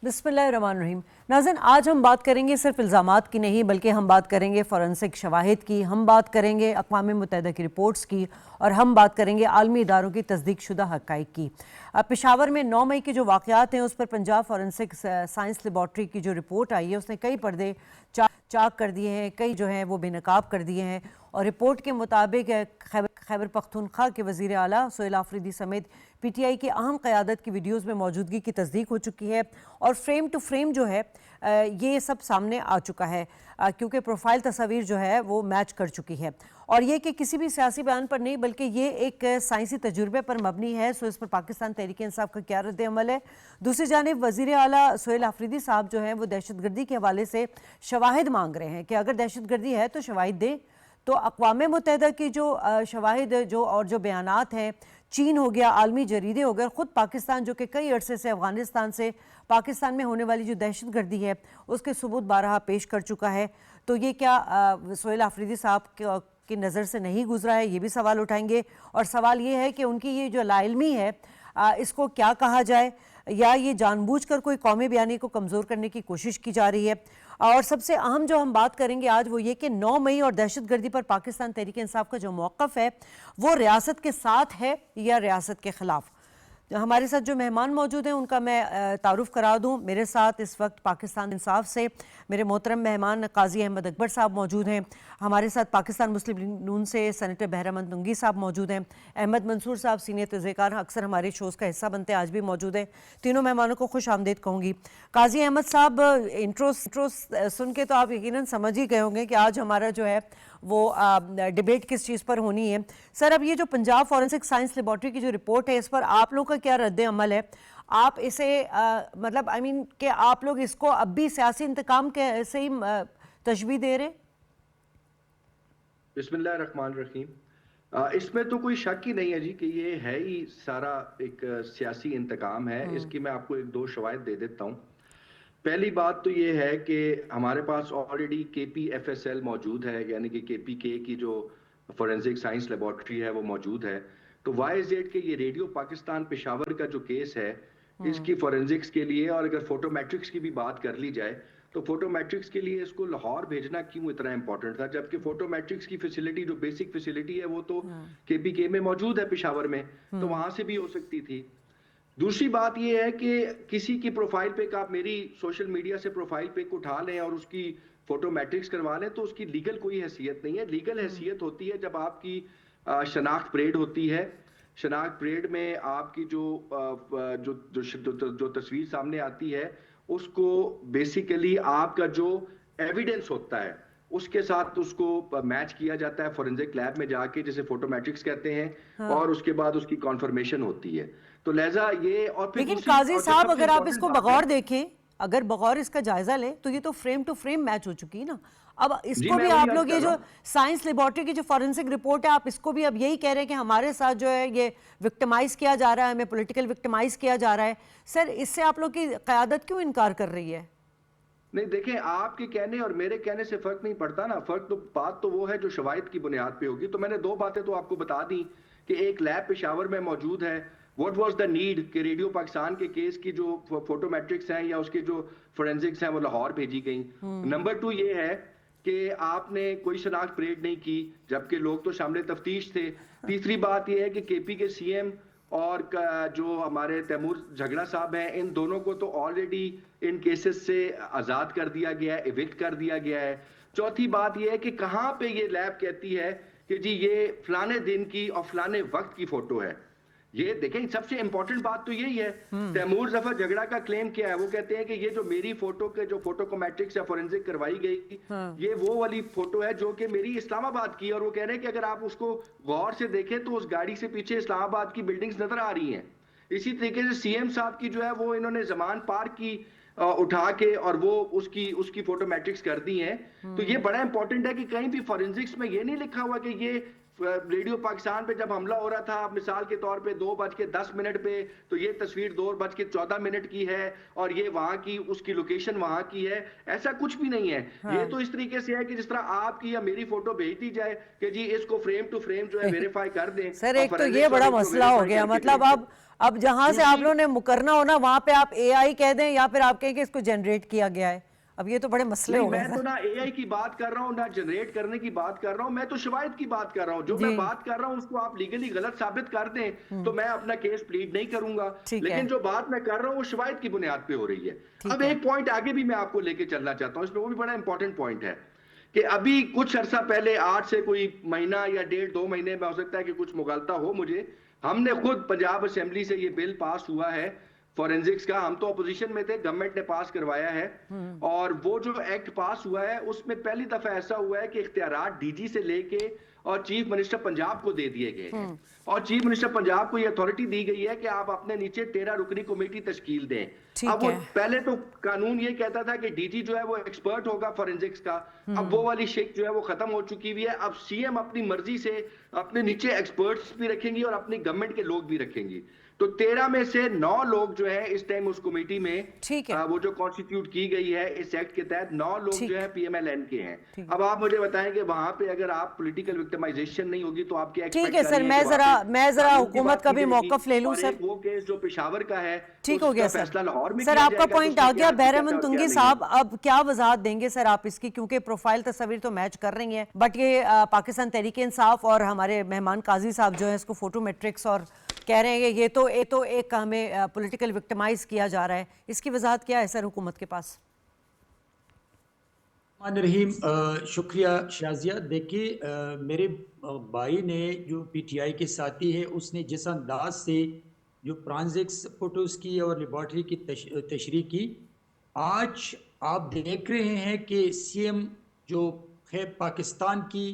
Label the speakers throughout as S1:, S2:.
S1: बिस्मिल्लाहिर्रहमानिर्रहीम। नाज़रीन, आज हम बात करेंगे सिर्फ इल्ज़ामात की नहीं, बल्कि हम बात करेंगे फ़ॉरेंसिक शवाहिद की, हम बात करेंगे अक़वाम मुत्तहिदा की रिपोर्ट्स की, और हम बात करेंगे आलमी इदारों की तस्दीक शुदा हक़ाइक़ की। पेशावर में 9 मई के जो वाक़यात हैं उस पर पंजाब फ़ॉरेंसिक साइंस लेबॉर्ट्री की जो रिपोर्ट आई है उसने कई पर्दे चाक कर दिए हैं, कई जो हैं वो बेनकाब कर दिए हैं। और रिपोर्ट के मुताबिक खैबर पख्तूनख्वा के वज़ीर आला सोहेल आफरीदी समेत PTI की अहम क़यादत की वीडियोज़ में मौजूदगी की तस्दीक हो चुकी है, और फ्रेम टू फ्रेम जो है ये सब सामने आ चुका है, क्योंकि प्रोफाइल तस्वीर जो है वो मैच कर चुकी है। और ये कि किसी भी सियासी बयान पर नहीं, बल्कि ये एक साइंसी तजुर्बे पर मबनी है। सो इस पर पाकिस्तान तहरीक इंसाफ का क्या रद्द अमल है। दूसरी जानिब वज़ीर आला सोहेल आफरीदी साहब जो हैं वो दहशतगर्दी के हवाले से शवाहिद मांग रहे हैं कि अगर दहशतगर्दी है तो शवाहिद दें। तो अक़वाम मुत्तहिदा की जो शवाहिद जो और जो बयानात हैं, चीन हो गया, आलमी जरीदे हो गए, ख़ुद पाकिस्तान जो कि कई अरसे से अफ़गानिस्तान से पाकिस्तान में होने वाली जो दहशतगर्दी है उसके सबूत बारहा पेश कर चुका है। तो ये क्या सोहेल आफरीदी साहब की नज़र से नहीं गुजरा है, ये भी सवाल उठाएंगे। और सवाल ये है कि उनकी ये जो लाइल्मी है इसको क्या कहा जाए, या ये जानबूझकर कोई कौमी बयानी को कमज़ोर करने की कोशिश की जा रही है। और सबसे अहम जो हम बात करेंगे आज वो ये कि 9 मई और दहशतगर्दी पर पाकिस्तान तहरीक इंसाफ का जो मौक़िफ़ है वो रियासत के साथ है या रियासत के ख़िलाफ़। हमारे साथ जो मेहमान मौजूद हैं उनका मैं तारुफ़ करा दूं। मेरे साथ इस वक्त पाकिस्तान इंसाफ से मेरे मोहतरम मेहमान काजी अहमद अकबर साहब मौजूद हैं। हमारे साथ पाकिस्तान मुस्लिम लीग नून से सेनेटर बहरामंद नुंगी साहब मौजूद हैं। अहमद मंसूर साहब सीनियर तज़्कियाकार अक्सर हमारे शोज़ का हिस्सा बनते हैं, आज भी मौजूद हैं। तीनों मेहमानों को खुश आमदीद कहूँगी। काजी अहमद साहब, इंट्रो सुन के तो आप यकीनन समझ ही गए होंगे कि आज हमारा जो है वो डिबेट किस चीज़ पर होनी है। सर, अब ये जो पंजाब फॉरेंसिक साइंस लेबॉर्ट्री की जो रिपोर्ट है इस पर आप लोग का क्या रद्द अमल है? आप इसे मतलब आई मीन कि आप लोग इसको अब भी सियासी इंतकाम के से ही तशबीह दे रहे?
S2: बिस्मिल्लाहिर्रहमानिर्रहीम। इसमें तो कोई शक ही नहीं है जी कि ये है ही सारा एक सियासी इंतकाम है। इसकी मैं आपको एक दो शवाहिद दे देता हूँ। पहली बात तो ये है कि हमारे पास ऑलरेडी KPFSL मौजूद है, यानी कि KPK की जो फॉरेंसिक साइंस लेबॉर्ट्री है वो मौजूद है। तो YZ के ये रेडियो पाकिस्तान पेशावर का जो केस है इसकी फॉरेंसिक्स के लिए, और अगर फोटोमेट्रिक्स की भी बात कर ली जाए तो फोटोमेट्रिक्स के लिए इसको लाहौर भेजना क्यों इतना इंपॉर्टेंट था, जबकि फोटोमेट्रिक्स की फैसिलिटी जो बेसिक फैसिलिटी है वो तो KPK में मौजूद है पेशावर में, तो वहां से भी हो सकती थी। दूसरी बात यह है कि किसी की प्रोफाइल पिक, आप मेरी सोशल मीडिया से प्रोफाइल पिक उठा लें और उसकी फोटोमेट्रिक्स करवा लें तो उसकी लीगल कोई हैसियत नहीं है। लीगल हैसियत होती है जब आपकी शनाख्त परेड होती है। शनाख्त परेड में आपकी जो तस्वीर सामने आती है उसको बेसिकली आपका जो एविडेंस होता है उसके साथ उसको मैच किया जाता है फॉरेंसिक लैब में जाके, जिसे फोटोमेट्रिक्स कहते हैं। हाँ। और उसके बाद उसकी कॉन्फर्मेशन होती है। तो लिहाजा ये, और फिर
S1: लेकिन काजी साहब अगर आप इसको बगौर देखें, अगर बगौर इसका जायजा लें तो ये तो फ्रेम टू फ्रेम मैच हो चुकी है ना। अब इसको भी आप लोग, ये जो साइंस लेबॉर्ट्री की जो फॉरेंसिक रिपोर्ट है, आप इसको भी अब यही कह रहे हैं कि हमारे साथ जो है ये विक्टिमाइज किया जा रहा है, हमें पॉलिटिकल विक्टिमाइज किया जा रहा है। सर, इससे आप लोग की क़यादत क्यों इनकार कर रही है?
S2: नहीं, देखें, आपके कहने और मेरे कहने से फर्क नहीं पड़ता ना। फर्क तो बात तो वो है जो शवाहिद की बुनियाद पे होगी। तो मैंने दो बातें तो आपको बता दी कि एक लैब पेशावर में मौजूद है। व्हाट वाज द नीड कि रेडियो पाकिस्तान के केस की जो फोटोमेट्रिक्स हैं या उसके जो फोरेंसिक्स हैं वो लाहौर भेजी गई। नंबर 2 ये है कि आपने कोई शनाख्त परेड नहीं की जबकि लोग तो शामिल तफ्तीश थे। तीसरी बात यह है कि KP के CM और जो हमारे तैमूर झगड़ा साहब हैं, इन दोनों को तो ऑलरेडी इन केसेस से आज़ाद कर दिया गया है, इविक्ट कर दिया गया है। चौथी बात यह है कि कहाँ पे ये लैब कहती है कि जी ये फलाने दिन की और फलाने वक्त की फोटो है। ये देखें, सबसे इंपॉर्टेंट बात तो यही है। तैमूर जफर झगड़ा का क्लेम क्या है? वो कहते हैं कि ये जो मेरी फोटो के जो फोटोकोमेट्रिक्स या फोरेंसिक करवाई गई, ये वो वाली फोटो है जो कि मेरी इस्लामाबाद की। और वो कह रहे हैं कि अगर आप उसको गौर से देखें तो उस गाड़ी से पीछे इस्लामाबाद की बिल्डिंग्स नजर आ रही हैं। इसी तरीके से CM साहब की जो है वो इन्होंने जमान पार्क की उठा के और वो उसकी फोटोमेट्रिक्स कर दी है। तो ये बड़ा इंपॉर्टेंट है कि कहीं भी फोरेंसिक्स में ये नहीं लिखा हुआ कि ये रेडियो पाकिस्तान पे जब हमला हो रहा था, मिसाल के तौर पे 2:10 पे, तो ये तस्वीर 2:14 की है और ये वहां की उसकी लोकेशन वहां की है। ऐसा कुछ भी नहीं है। हाँ। ये तो इस तरीके से है कि जिस तरह आपकी या मेरी फोटो भेज दी जाए कि जी इसको फ्रेम टू फ्रेम जो है वेरीफाई कर दें।
S1: सर, एक तो ये बड़ा मसला हो गया। मतलब अब जहां से आप लोगों ने मुकरना हो ना, वहां पे आप एआई कह दें या फिर आप कहें कि इसको जनरेट किया गया है। अब ये तो बड़े मसले हो गए
S2: मैं तो ना एआई की बात कर रहा हूँ, ना जनरेट करने की बात कर रहा हूँ, मैं तो शवाहिद की बात कर रहा हूँ। जो
S1: जी।
S2: मैं बात कर रहा हूँ उसको आप लीगली गलत साबित कर दें तो मैं अपना केस प्लीड नहीं करूंगा,
S1: ठीक है,
S2: लेकिन जो बात मैं कर रहा हूँ वो शवाहिद की बुनियाद पे हो रही है।
S1: ठीक
S2: अब
S1: है।
S2: एक पॉइंट आगे भी मैं आपको लेके चलना चाहता हूँ, इसमें वो भी बड़ा इंपॉर्टेंट पॉइंट है कि अभी कुछ अरसा पहले, आज से कोई महीना या 1.5-2 महीने में हो सकता है कि कुछ मुगालता हो मुझे, हमने खुद पंजाब असेंबली से ये बिल पास हुआ है फॉरेंसिक्स का। हम तो अपोजिशन में थे, गवर्नमेंट ने पास करवाया है। और वो जो एक्ट पास हुआ है उसमें पहली दफा ऐसा हुआ है कि इख्तियारात डीजी से लेके और चीफ मिनिस्टर पंजाब को दे दिए गए हैं। और चीफ मिनिस्टर पंजाब को ये अथॉरिटी दी गई है कि आप अपने नीचे 13 रुकनी कमेटी तश्कील दें।
S1: ठीक
S2: अब वो
S1: है।
S2: पहले तो कानून ये कहता था कि डीजी जो है वो एक्सपर्ट होगा फॉरेंसिक्स का, अब वो वाली शिक जो है वो खत्म हो चुकी हुई है। अब सीएम अपनी मर्जी से अपने नीचे एक्सपर्ट्स भी रखेंगी और अपनी गवर्नमेंट के लोग भी रखेंगी। तो 13 में से 9 लोग जो है इस टाइम उस कमेटी में,
S1: ठीक है,
S2: वो जो कॉन्स्टिट्यूट की गई है इस एक्ट के तहत, 9 लोग
S1: ठीक,
S2: जो है पीएमएलएन के हैं।
S1: ठीक।
S2: अब आप मुझे बताएं कि वहां पे अगर आप पॉलिटिकल विक्टिमाइजेशन नहीं होगी तो आप क्या
S1: ठीक
S2: एक्सपेक्ट
S1: है
S2: कर
S1: सर,
S2: रही हैं कि वहां पे
S1: मैं जरा
S2: कानून की
S1: हुकूमत
S2: बात
S1: का
S2: की
S1: भी
S2: जाएगी?
S1: मौकफ ले लूं
S2: और
S1: सर।
S2: एक वो केस जो पेशावर का है
S1: ठीक हो
S2: उसका
S1: गया
S2: फैसला लाहौर में
S1: सर,
S2: किया
S1: आपका
S2: जाएगा, तो
S1: पॉइंट आ
S2: उसमें
S1: गया।
S2: क्या
S1: बहरमन
S2: क्या
S1: तुंगी
S2: नहीं है।
S1: साहब, अब क्या वजाहत देंगे सर आप इसकी, क्योंकि प्रोफाइल तस्वीर तो मैच कर रही है, बट ये पाकिस्तान तहरीक इंसाफ और हमारे मेहमान काजी साहब जो है इसको फोटोमेट्रिक्स और कह रहे हैं कि ये तो एक हमें पॉलिटिकल विक्टिमाइज किया जा रहा है। इसकी वजाहत क्या है सर हुकूमत के पास?
S3: रहीम, शुक्रिया शाजिया। देखिए, मेरे भाई ने जो पीटीआई के साथी है उसने जिस अंदाज से जो फ्रांसिक्स फोटोज की और लेबॉर्ट्री की तशरीह की, आज आप देख रहे हैं कि सीएम जो है पाकिस्तान की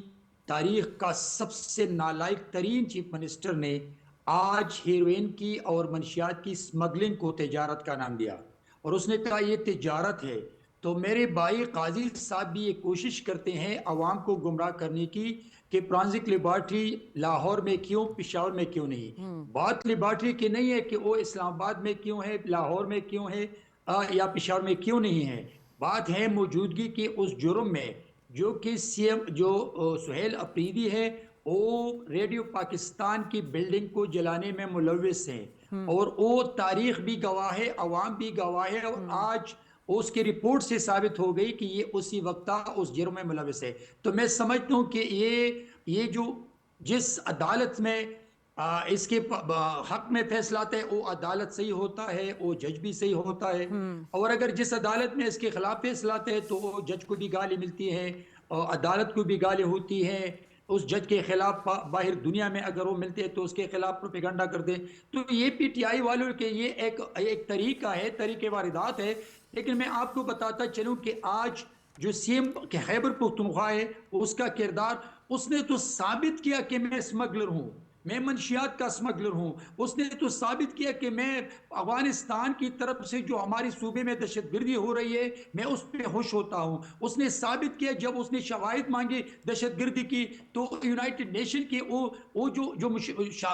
S3: तारीख का सबसे नालायक तरीन चीफ मिनिस्टर ने आज हीरोइन की और मंशियात की स्मगलिंग को तिजारत का नाम दिया और उसने कहा ये तिजारत है। तो मेरे भाई काजी साहब भी ये कोशिश करते हैं अवाम को गुमराह करने की कि फ्रांसिक लेबॉर्ट्री लाहौर में क्यों, पेशावर में क्यों नहीं। बात लेबॉर्ट्री की नहीं है कि वो इस्लामाबाद में क्यों है, लाहौर में क्यों है या पेशावर में क्यों नहीं है। बात है मौजूदगी की उस जुर्म में जो कि सीएम जो सुहेल अफरीदी है वो रेडियो पाकिस्तान की बिल्डिंग को जलाने में मुलविस हैं और वो तारीख भी गवाह है, अवाम भी गवाह है और आज उसकी रिपोर्ट से साबित हो गई कि ये उसी वक्त उस जुर्म में मुलविस है। तो मैं समझता हूँ कि ये जो जिस अदालत में इसके हक में फैसला आता है वो अदालत सही होता है, वो जज भी सही होता है। और अगर जिस अदालत में इसके खिलाफ फैसला आता है तो वो जज को भी गाली मिलती है और अदालत को भी गाली होती है। उस जज के खिलाफ बाहर दुनिया में अगर वो मिलते हैं तो उसके खिलाफ प्रोपेगेंडा कर दे। तो ये पीटीआई वालों के ये एक तरीका है, तरीके वारदात है। लेकिन मैं आपको बताता चलूं कि आज जो सीएम खैबर पख्तूनख्वा है उसका किरदार, उसने तो साबित किया कि मैं स्मगलर हूं, मैं मंशियात का स्मगलर हूं। उसने तो साबित किया कि मैं अफगानिस्तान की तरफ से जो हमारे सूबे में दहशतगर्दी हो रही है मैं उस पर खुश होता हूं। उसने साबित किया जब उसने शवाहिद मांगे दहशतगर्दी की तो यूनाइटेड नेशन के वो जो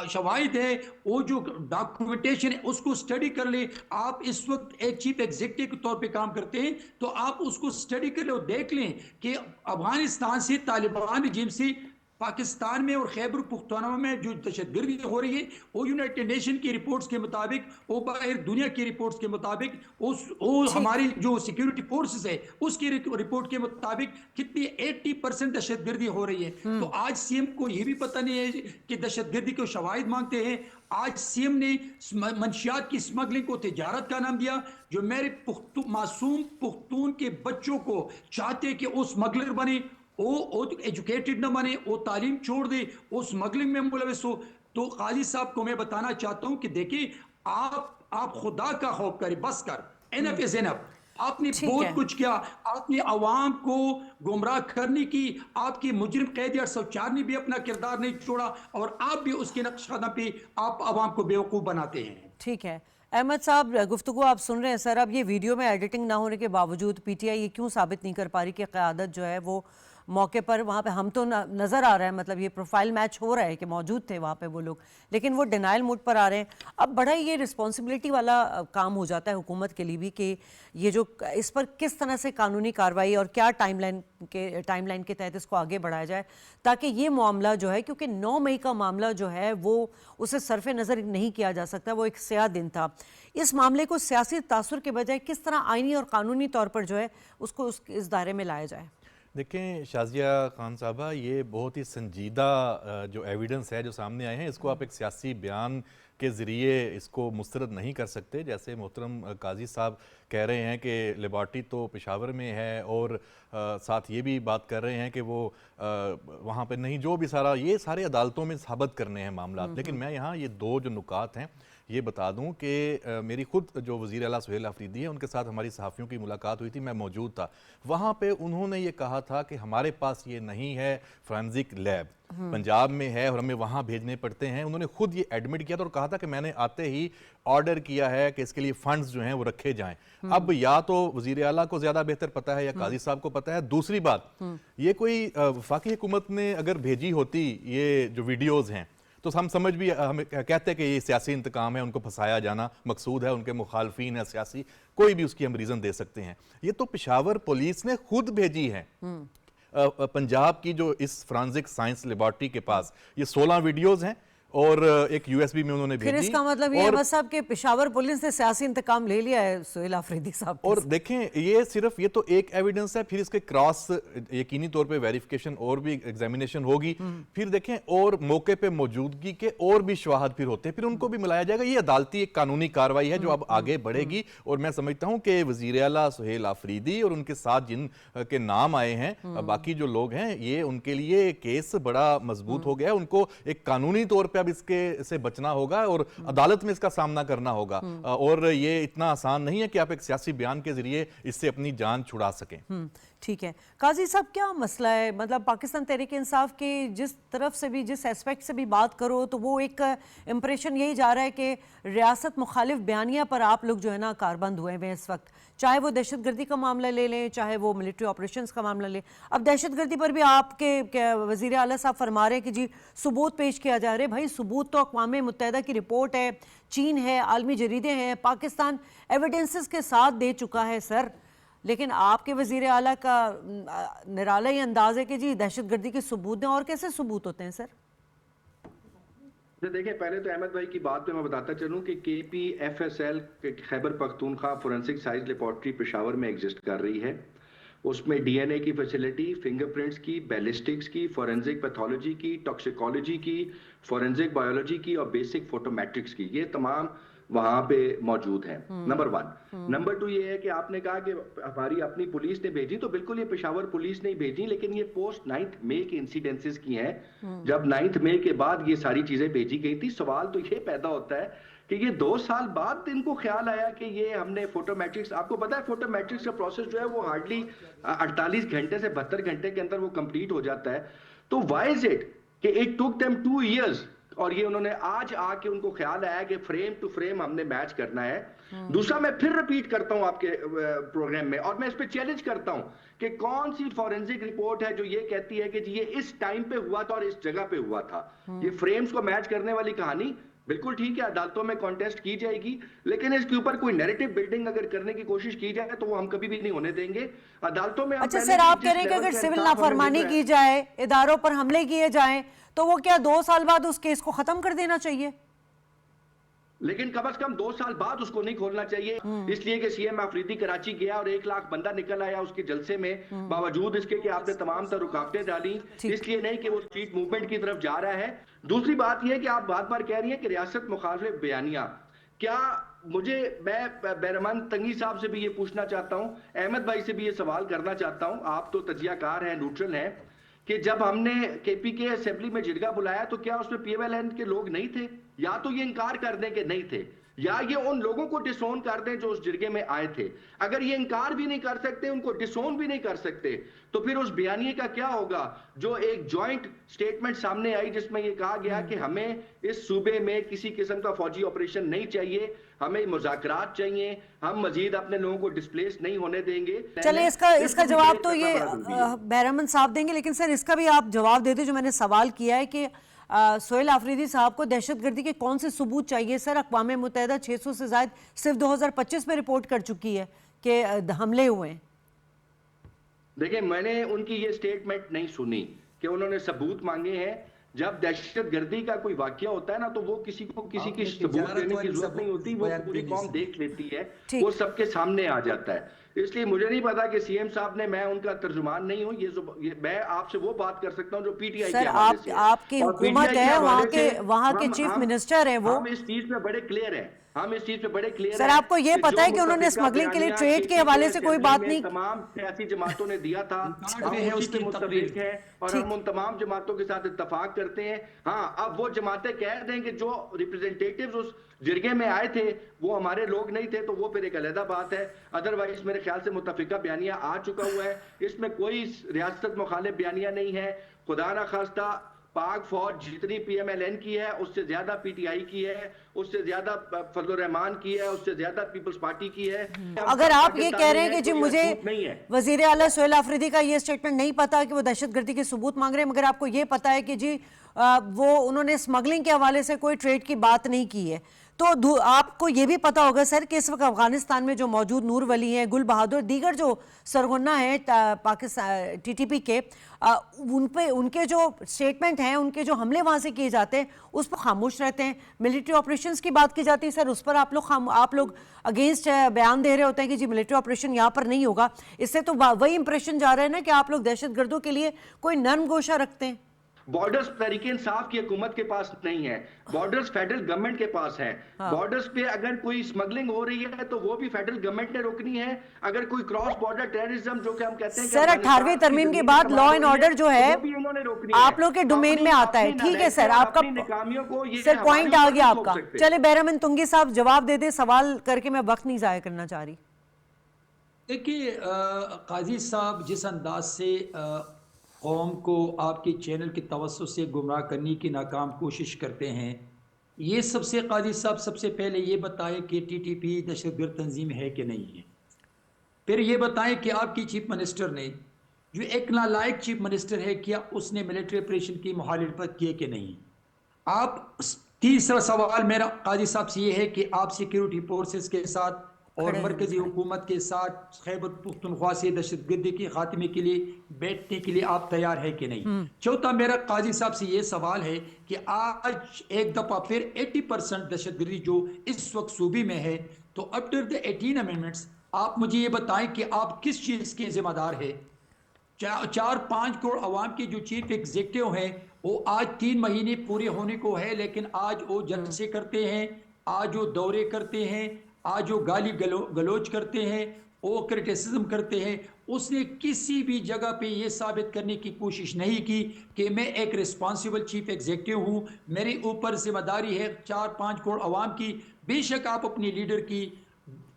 S3: शवाहिद है, वो जो डॉक्यूमेंटेशन है उसको स्टडी कर ले। आप इस वक्त एक चीफ एग्जीक्यूटिव के तौर पे काम करते हैं तो आप उसको स्टडी कर ले और देख लें कि अफगानिस्तान से, तालिबान रिजीम से पाकिस्तान में और खैबर पख्तूनख्वा में जो दहशतगर्दी हो रही है वो यूनाइटेड नेशन की रिपोर्ट्स के मुताबिक, वो बाहर दुनिया की रिपोर्ट्स के मुताबिक, वो हमारी जो सिक्योरिटी फोर्सेस है उसकी रिपोर्ट के मुताबिक कितनी 80% दहशतगर्दी हो रही है। तो आज सीएम को ये भी पता नहीं है कि दहशतगर्दी को शवाहिद मांगते हैं। आज सीएम ने मंशियात की स्मगलिंग को तिजारत का नाम दिया। जो मेरे मासूम पुख्तून के बच्चों को चाहते कि वो स्मगलर बने, वो एजुकेटेड न बने, वो तालीम छोड़ दे, वो स्मगलिंग में मुलविस हो। तो काजी साहब को मैं बताना चाहता हूं कि देखिए आप खुदा का खौफ करें, बस कर, एनफ इज एनफ। आपने बहुत कुछ किया, आपने अवाम को गुमराह करने की, आपकी मुजरिम कैदी अरसद ने भी अपना किरदार नहीं छोड़ा और आप भी उसके नक्शा पे आप अवाम को बेवकूफ़ बनाते हैं।
S1: ठीक है अहमद साहब, गुफ्तगू आप सुन रहे हैं सर। अब ये वीडियो में एडिटिंग ना होने के बावजूद पीटीआई ये क्यों साबित नहीं कर पा रही कि क़यादत जो है वो मौके पर वहाँ पे हम तो नज़र आ रहा है, मतलब ये प्रोफाइल मैच हो रहा है कि मौजूद थे वहाँ पे वो लोग, लेकिन वो डिनाइल मूड पर आ रहे हैं। अब बड़ा ये रिस्पॉन्सिबिलिटी वाला काम हो जाता है हुकूमत के लिए भी कि ये जो इस पर किस तरह से कानूनी कार्रवाई और क्या टाइमलाइन के तहत इसको आगे बढ़ाया जाए, ताकि ये मामला जो है, क्योंकि 9 मई का मामला जो है वो उसे सरफे नज़र नहीं किया जा सकता, वो एक स्याह दिन था। इस मामले को सियासी तासुर के बजाय किस तरह आईनी और कानूनी तौर पर जो है उसको इस दायरे में लाया जाए?
S4: देखें शाजिया खान साहबा, ये बहुत ही संजीदा जो एविडेंस है जो सामने आए हैं, इसको आप एक सियासी बयान के ज़रिए इसको मुस्तरद नहीं कर सकते। जैसे मोहतरम काजी साहब कह रहे हैं कि लेबॉर्ट्री तो पेशावर में है और साथ ये भी बात कर रहे हैं कि वो वहाँ पे नहीं, जो भी सारा ये सारे अदालतों में साबित करने हैं मामला। लेकिन मैं यहाँ ये दो जो नुकात हैं ये बता दूं कि मेरी खुद जो वज़ीर आला सुहेल आफरीदी है उनके साथ हमारी सहाफ़ियों की मुलाकात हुई थी, मैं मौजूद था वहाँ पे। उन्होंने ये कहा था कि हमारे पास ये नहीं है फोरेंसिक लैब, पंजाब में है और हमें वहाँ भेजने पड़ते हैं। उन्होंने खुद ये एडमिट किया था और कहा था कि मैंने आते ही ऑर्डर किया है कि इसके लिए फंड्स जो हैं वो रखे जाएं। अब या तो वज़ीर आला को ज़्यादा बेहतर पता है या काजी साहब को पता है। दूसरी बात, ये कोई वफाकी हुकूमत ने अगर भेजी होती ये जो वीडियोज़ हैं तो हम समझ भी, हम कहते हैं कि ये सियासी इंतकाम है, उनको फंसाया जाना मकसूद है, उनके मुखालफीन है सियासी, कोई भी उसकी हम रीज़न दे सकते हैं। ये तो पेशावर पुलिस ने खुद भेजी है पंजाब की जो इस फोरेंसिक साइंस लेबॉर्ट्री के पास ये 16 वीडियोज़ हैं और एक यूएसबी में उन्होंने भेजी।
S1: फिर इसका मतलब ये है बस साहब कि पेशावर पुलिस ने सियासी इंतकाम ले लिया है सुहेल आफरीदी साहब।
S4: और देखें ये सिर्फ ये तो एक एविडेंस है, फिर इसके क्रॉस यकीनी तौर पे वेरिफिकेशन और भी एग्जामिनेशन होगी। फिर देखें और मौके पे मौजूदगी के और भी शवाहद फिर होते हैं, फिर उनको भी मिलाया जाएगा। ये अदालती एक कानूनी कार्रवाई है जो अब आगे बढ़ेगी। और मैं समझता हूँ कि वज़ीर आला सुहेल आफरीदी और उनके साथ जिन के नाम आए हैं बाकी जो लोग हैं, ये उनके लिए केस बड़ा मजबूत हो गया है। उनको एक कानूनी तौर पर अब इसके से बचना होगा और अदालत में इसका सामना करना होगा। और ये इतना आसान नहीं है कि आप एक सियासी बयान के जरिए इससे अपनी जान छुड़ा सकें।
S1: ठीक है काजी साहब, क्या मसला है? मतलब पाकिस्तान तहरीक इंसाफ के जिस तरफ से भी, जिस एस्पेक्ट से भी बात करो तो वो एक इम्प्रेशन यही जा रहा है कि रियासत मुखालिफ बयानिया पर आप लोग जो है ना कारबंद हुए हैं इस वक्त। चाहे वो दहशतगर्दी का मामला ले लें, चाहे वो मिलिट्री ऑपरेशंस का मामला लें। अब दहशतगर्दी पर भी आपके वज़ीर आला साहब फरमा रहे हैं कि जी सबूत पेश किया जा रहा है। भाई सबूत तो अक़वाम मुत्तहिदा की रिपोर्ट है, चीन है, आलमी जरीदे हैं, पाकिस्तान एविडेंसेस के साथ दे चुका है सर। लेकिन आपके वज़ीर आला का निराला ही अंदाज है कि जी दहशतगर्दी के सबूत दें। और कैसे सबूत होते हैं सर?
S2: देखिए, पहले तो अहमद भाई की बात पे मैं बताता चलूं कि KPFSL Khyber Pakhtunkhwa forensic science laboratory Peshawar में एग्जिस्ट कर रही है। उसमें DNA की फैसिलिटी, फिंगरप्रिंट्स की, बैलिस्टिक्स की, फोरेंसिक पैथोलॉजी की, टॉक्सिकोलॉजी की, फोरेंसिक बायोलॉजी की और बेसिक फोटोमेट्रिक्स की, ये तमाम वहां पे मौजूद है। नंबर 1। नंबर 2 ये है कि आपने कहा कि हमारी अपनी पुलिस ने भेजी, तो बिल्कुल ये पेशावर पुलिस ने ही भेजी, लेकिन ये पोस्ट 9 मई के इंसिडेंसेस की हैं। जब 9 मई के बाद ये सारी चीजें भेजी गई थी, सवाल तो ये पैदा होता है कि ये 2 साल बाद इनको ख्याल आया कि ये हमने फोटोमेट्रिक्स, आपको पता है फोटोमेट्रिक्स का प्रोसेस जो है वो हार्डली 48 घंटे से 72 घंटे के अंदर वो कंप्लीट हो जाता है। तो व्हाई इज इट कि इट टुक देम 2 इयर्स और ये उन्होंने आज आके उनको ख्याल आया कि फ्रेम टू फ्रेम हमने मैच करना है। दूसरा, मैं फिर रिपीट करता हूं आपके प्रोग्राम में और मैं इस पे चैलेंज करता हूं कि कौन सी फॉरेंसिक रिपोर्ट है जो ये कहती है कि जी ये इस टाइम पे हुआ था और इस जगह पे हुआ था। ये फ्रेम्स को मैच करने वाली कहानी बिल्कुल ठीक है, अदालतों में कॉन्टेस्ट की जाएगी, लेकिन इसके ऊपर कोई नैरेटिव बिल्डिंग अगर करने की कोशिश की जाए तो वो हम कभी भी नहीं होने देंगे अदालतों में।
S1: अच्छा सर, आप कह रहे हैं कि अगर सिविल नाफरमानी की जाए, इदारों पर हमले किए जाएं, तो वो क्या 2 साल बाद उस केस को खत्म कर देना चाहिए?
S2: लेकिन कम से कम 2 साल बाद उसको नहीं खोलना चाहिए, इसलिए कि CM आफरीदी कराची गया और 1 लाख बंदा निकल आया उसके जलसे में, बावजूद इसके कि आपने तमाम तर रुकावटें डाली, इसलिए नहीं कि वो स्ट्रीट मूवमेंट की तरफ जा रहा है। दूसरी बात यह कि आप बार बार कह रही हैं कि रियासत मुखालिफ बयानिया, क्या मैं बैरमान तंगी साहब से भी ये पूछना चाहता हूं, अहमद भाई से भी ये सवाल करना चाहता हूं, आप तो तजियाकार हैं, न्यूट्रल हैं, कि जब हमने KP के असेंबली में जिरगा बुलाया तो क्या उसमें PMLN के लोग नहीं थे? या तो ये इनकार कर दें कि नहीं थे, या ये उन लोगों को डिसोन कर दें जो उस जिरगे में आए थे। अगर ये इनकार भी नहीं कर सकते, उनको डिसोन भी नहीं कर सकते, तो फिर उस बयानिए का क्या होगा जो एक जॉइंट स्टेटमेंट सामने आई जिसमें ये कहा गया कि हमें इस सूबे में किसी किस्म का फौजी ऑपरेशन नहीं चाहिए, हमें मुज़ाकरात चाहिए, हम मजीद अपने लोगों को डिस्प्लेस नहीं होने देंगे।
S1: चलिए इसका जवाब तो ये बहरमन साहब देंगे, लेकिन सर इसका भी आप जवाब दे दें जो मैंने सवाल किया है कि सोहेल आफरीदी साहब को दहशतगर्दी के कौन से सबूत चाहिए। सर अक़वाम मुत्तहिदा 600 से ज़ायद सिर्फ 2025 में रिपोर्ट कर चुकी है कि हमले हुए हैं।
S2: देखिए, मैंने उनकी ये स्टेटमेंट नहीं सुनी कि उन्होंने सबूत मांगे हैं। जब दहशतगर्दी का कोई वाकया होता है ना, तो वो किसी को किसी की सबूत देने की जरूरत नहीं होती, वो पूरी कौम देख लेती है, वो सबके सामने आ जाता है। इसलिए मुझे नहीं पता कि सीएम साहब ने, मैं उनका तर्जुमान नहीं हूं, ये मैं आपसे वो बात कर सकता हूं जो पीटीआई के हवाले से।
S1: आपकी हुकूमत है, वहां के चीफ मिनिस्टर हैं वो।
S2: हम इस चीज पे बड़े क्लियर हैं, हम इस चीज पे बड़े क्लियर
S1: सर, आपको ये पता है कि उन्होंने स्मगलिंग के लिए ट्रेड के हवाले से कोई बात नहीं,
S2: तमाम सियासी जमातों ने दिया था, हम उसी पे मुत्तफिक हैं और हम उन तमाम जमातों के साथ इत्तफाक करते हैं। हाँ, अब वो जमातें कह दें कि जो रिप्रेजेंटेटिव्स उस जिरगे में आए थे वो हमारे लोग नहीं थे, तो वो फिर एक अलग बात है। अदरवाइज मेरे ख्याल से मुत्तफिका बयानिया आ चुका हुआ है, इसमें कोई रियासत मुखालिफ बयानिया नहीं है। खुदा ना खास्ता पाक फौज जितनी पीएमएलएन की है उससे ज्यादा पीटीआई की है, उससे ज्यादा फजल रहमान की है, उससे ज्यादा पीपल्स पार्टी की है।
S1: अगर आप ये कह रहे हैं कि जी मुझे वजीर आला सोहेल आफरीदी का ये स्टेटमेंट नहीं पता कि वो दहशतगर्दी के सबूत मांग रहे हैं, मगर आपको ये पता है कि जी वो उन्होंने स्मगलिंग के हवाले से कोई ट्रेड की बात नहीं की है, तो आपको ये भी पता होगा सर कि इस वक्त अफगानिस्तान में जो मौजूद नूर वली हैं, गुल बहादुर, दीगर जो सरगना हैं पाकिस्तान टीटीपी के, उनके जो स्टेटमेंट हैं, उनके जो हमले वहाँ से किए जाते हैं उस पर खामोश रहते हैं। मिलिट्री ऑपरेशंस की बात की जाती है सर, उस पर आप लोग अगेंस्ट बयान दे रहे होते हैं कि जी मिलिट्री ऑपरेशन यहाँ पर नहीं होगा। इससे तो वही इंप्रेशन जा रहा है ना कि आप लोग दहशतगर्दों के लिए कोई नर्म गोशा रखते हैं।
S2: बॉर्डर्स तहरीक इंसाफ की हुकूमत के पास नहीं है, बॉर्डर्स फेडरल गवर्नमेंट के पास है। बॉर्डर्स पे अगर कोई स्मगलिंग हो रही है तो वो भी फेडरल गवर्नमेंट ने रोकनी है। अगर कोई क्रॉस बॉर्डर टेररिज्म जो कि हम कहते हैं
S1: सर 18वीं तरमीम के बाद लॉ एंड ऑर्डर जो है आप लोग के डोमेन में आता है। ठीक है सर, आपका सर पॉइंट आ गया आपका। चले बहरमन तुंगी साहब जवाब दे दे, सवाल करके मैं वक्त नहीं जाया करना चाह रही।
S3: देखिए काजी साहब जिस अंदाज से कौम को आपके चैनल की तवज्जो से गुमराह करने की नाकाम कोशिश करते हैं, ये सबसे काजी साहब सबसे पहले ये बताएं कि टीटीपी दहशतगर्द तंजीम है कि नहीं है। फिर ये बताएं कि आपकी चीफ मिनिस्टर ने, जो एक नालायक चीफ मिनिस्टर है, क्या उसने मिलिट्री ऑपरेशन की मुखालिफत की कि नहीं। आप तीसरा सवाल मेरा काजी साहब से ये है कि आप सिक्योरिटी फोर्सेस के साथ और मरकजी हुकूमत के साथ खैबर पुख्तनख्वा से दहशतगर्दी के खात्मे के लिए बैठने के लिए आप तैयार है कि नहीं। चौथा मेरा काजी साहब से ये सवाल है कि आज एक दफा फिर 80% दहशतगर्दी जो इस वक्त सूबे में है, तो आफ्टर द 18 अमेंडमेंट्स आप मुझे ये बताएं कि आप किस चीज के जिम्मेदार है। 4-5 करोड़ अवाम के जो चीफ एग्जीक्यूटिव हैं वो आज 3 महीने पूरे होने को है, लेकिन आज वो जलसे करते हैं, आज वो दौरे करते हैं, आज जो गाली गलोच करते हैं, वो क्रिटिसिज्म करते हैं। उसने किसी भी जगह पे ये साबित करने की कोशिश नहीं की कि मैं एक रिस्पॉन्सिबल चीफ एग्जीक्यूटिव हूँ, मेरे ऊपर जिम्मेदारी है 4-5 करोड़ अवाम की। बेशक आप अपनी लीडर की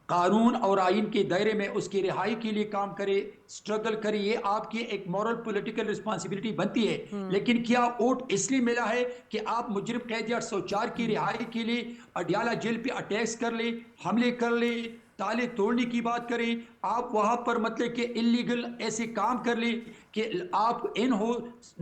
S3: कानून और आइन के दायरे में उसकी रिहाई के लिए काम करे, स्ट्रगल करे, ये आपकी एक मॉरल पॉलिटिकल रिस्पॉन्सिबिलिटी बनती है। लेकिन क्या वोट इसलिए मिला है कि आप मुजरिम कैदी 804 की रिहाई के लिए अडियाला जेल पे अटैक्स कर ले, हमले कर ले, ताले तोड़ने की बात करें, आप वहां पर मतलब कि इलीगल ऐसे काम कर ले कि आप इन हो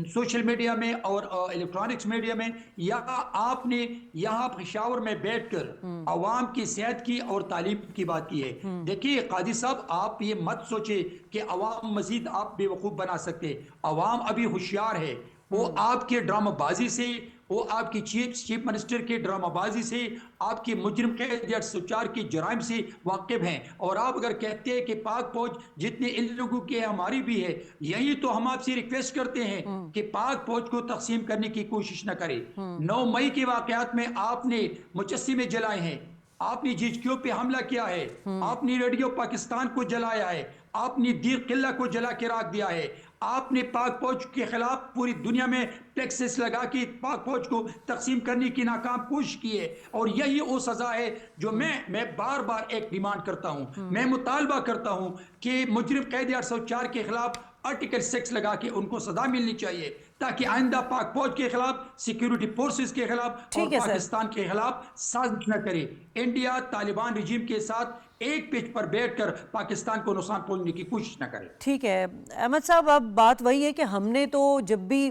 S3: सोशल मीडिया में और इलेक्ट्रॉनिक्स मीडिया में, या आपने यहाँ पेशावर में बैठकर अवाम की सेहत की और तालीम की बात की है। देखिए काजी साहब, आप ये मत सोचे कि अवाम मजीद आप बेवकूफ़ बना सकते। अवाम अभी होशियार है, वो आपके ड्रामाबाजी से, वो आपकी चीफ मिनिस्टर के ड्रामाबाजी से, आपके मुजरिम कैदी 804 के जराइम से वाकिफ हैं। और आप अगर कहते हैं कि पाक फौज जितने इन लोगों की है हमारी भी है, यही तो हम आपसे रिक्वेस्ट करते हैं कि पाक फौज को तकसीम करने की कोशिश न करें। 9 मई के वाकयात में आपने मुजस्सिमे जलाए हैं, आपने जीजक्यू पे हमला किया है, आपने रेडियो पाकिस्तान को जलाया है, आपने दीर किला को जला के रख दिया है, आपने पाक फौज के खिलाफ पूरी दुनिया में टैक्सेस लगा के पाक फौज को तकसीम करने की नाकाम कोशिश की है, और यही वो सजा है जो मैं बार बार एक डिमांड करता हूं, मैं मुतालबा करता हूं कि मुजरिम कैदी 804 के खिलाफ आर्टिकल 6 लगा के उनको सजा मिलनी चाहिए, ताकि आइंदा पाक फौज के खिलाफ, सिक्योरिटी फोर्सेस के खिलाफ और
S1: ठीक है सर।
S3: पाकिस्तान के खिलाफ साजिश न करे। इंडिया तालिबान रिजीम के साथ एक पेज पर बैठकर पाकिस्तान को नुकसान पहुंचने की कोशिश न करे।
S1: ठीक है अहमद साहब, अब बात वही है कि हमने तो जब भी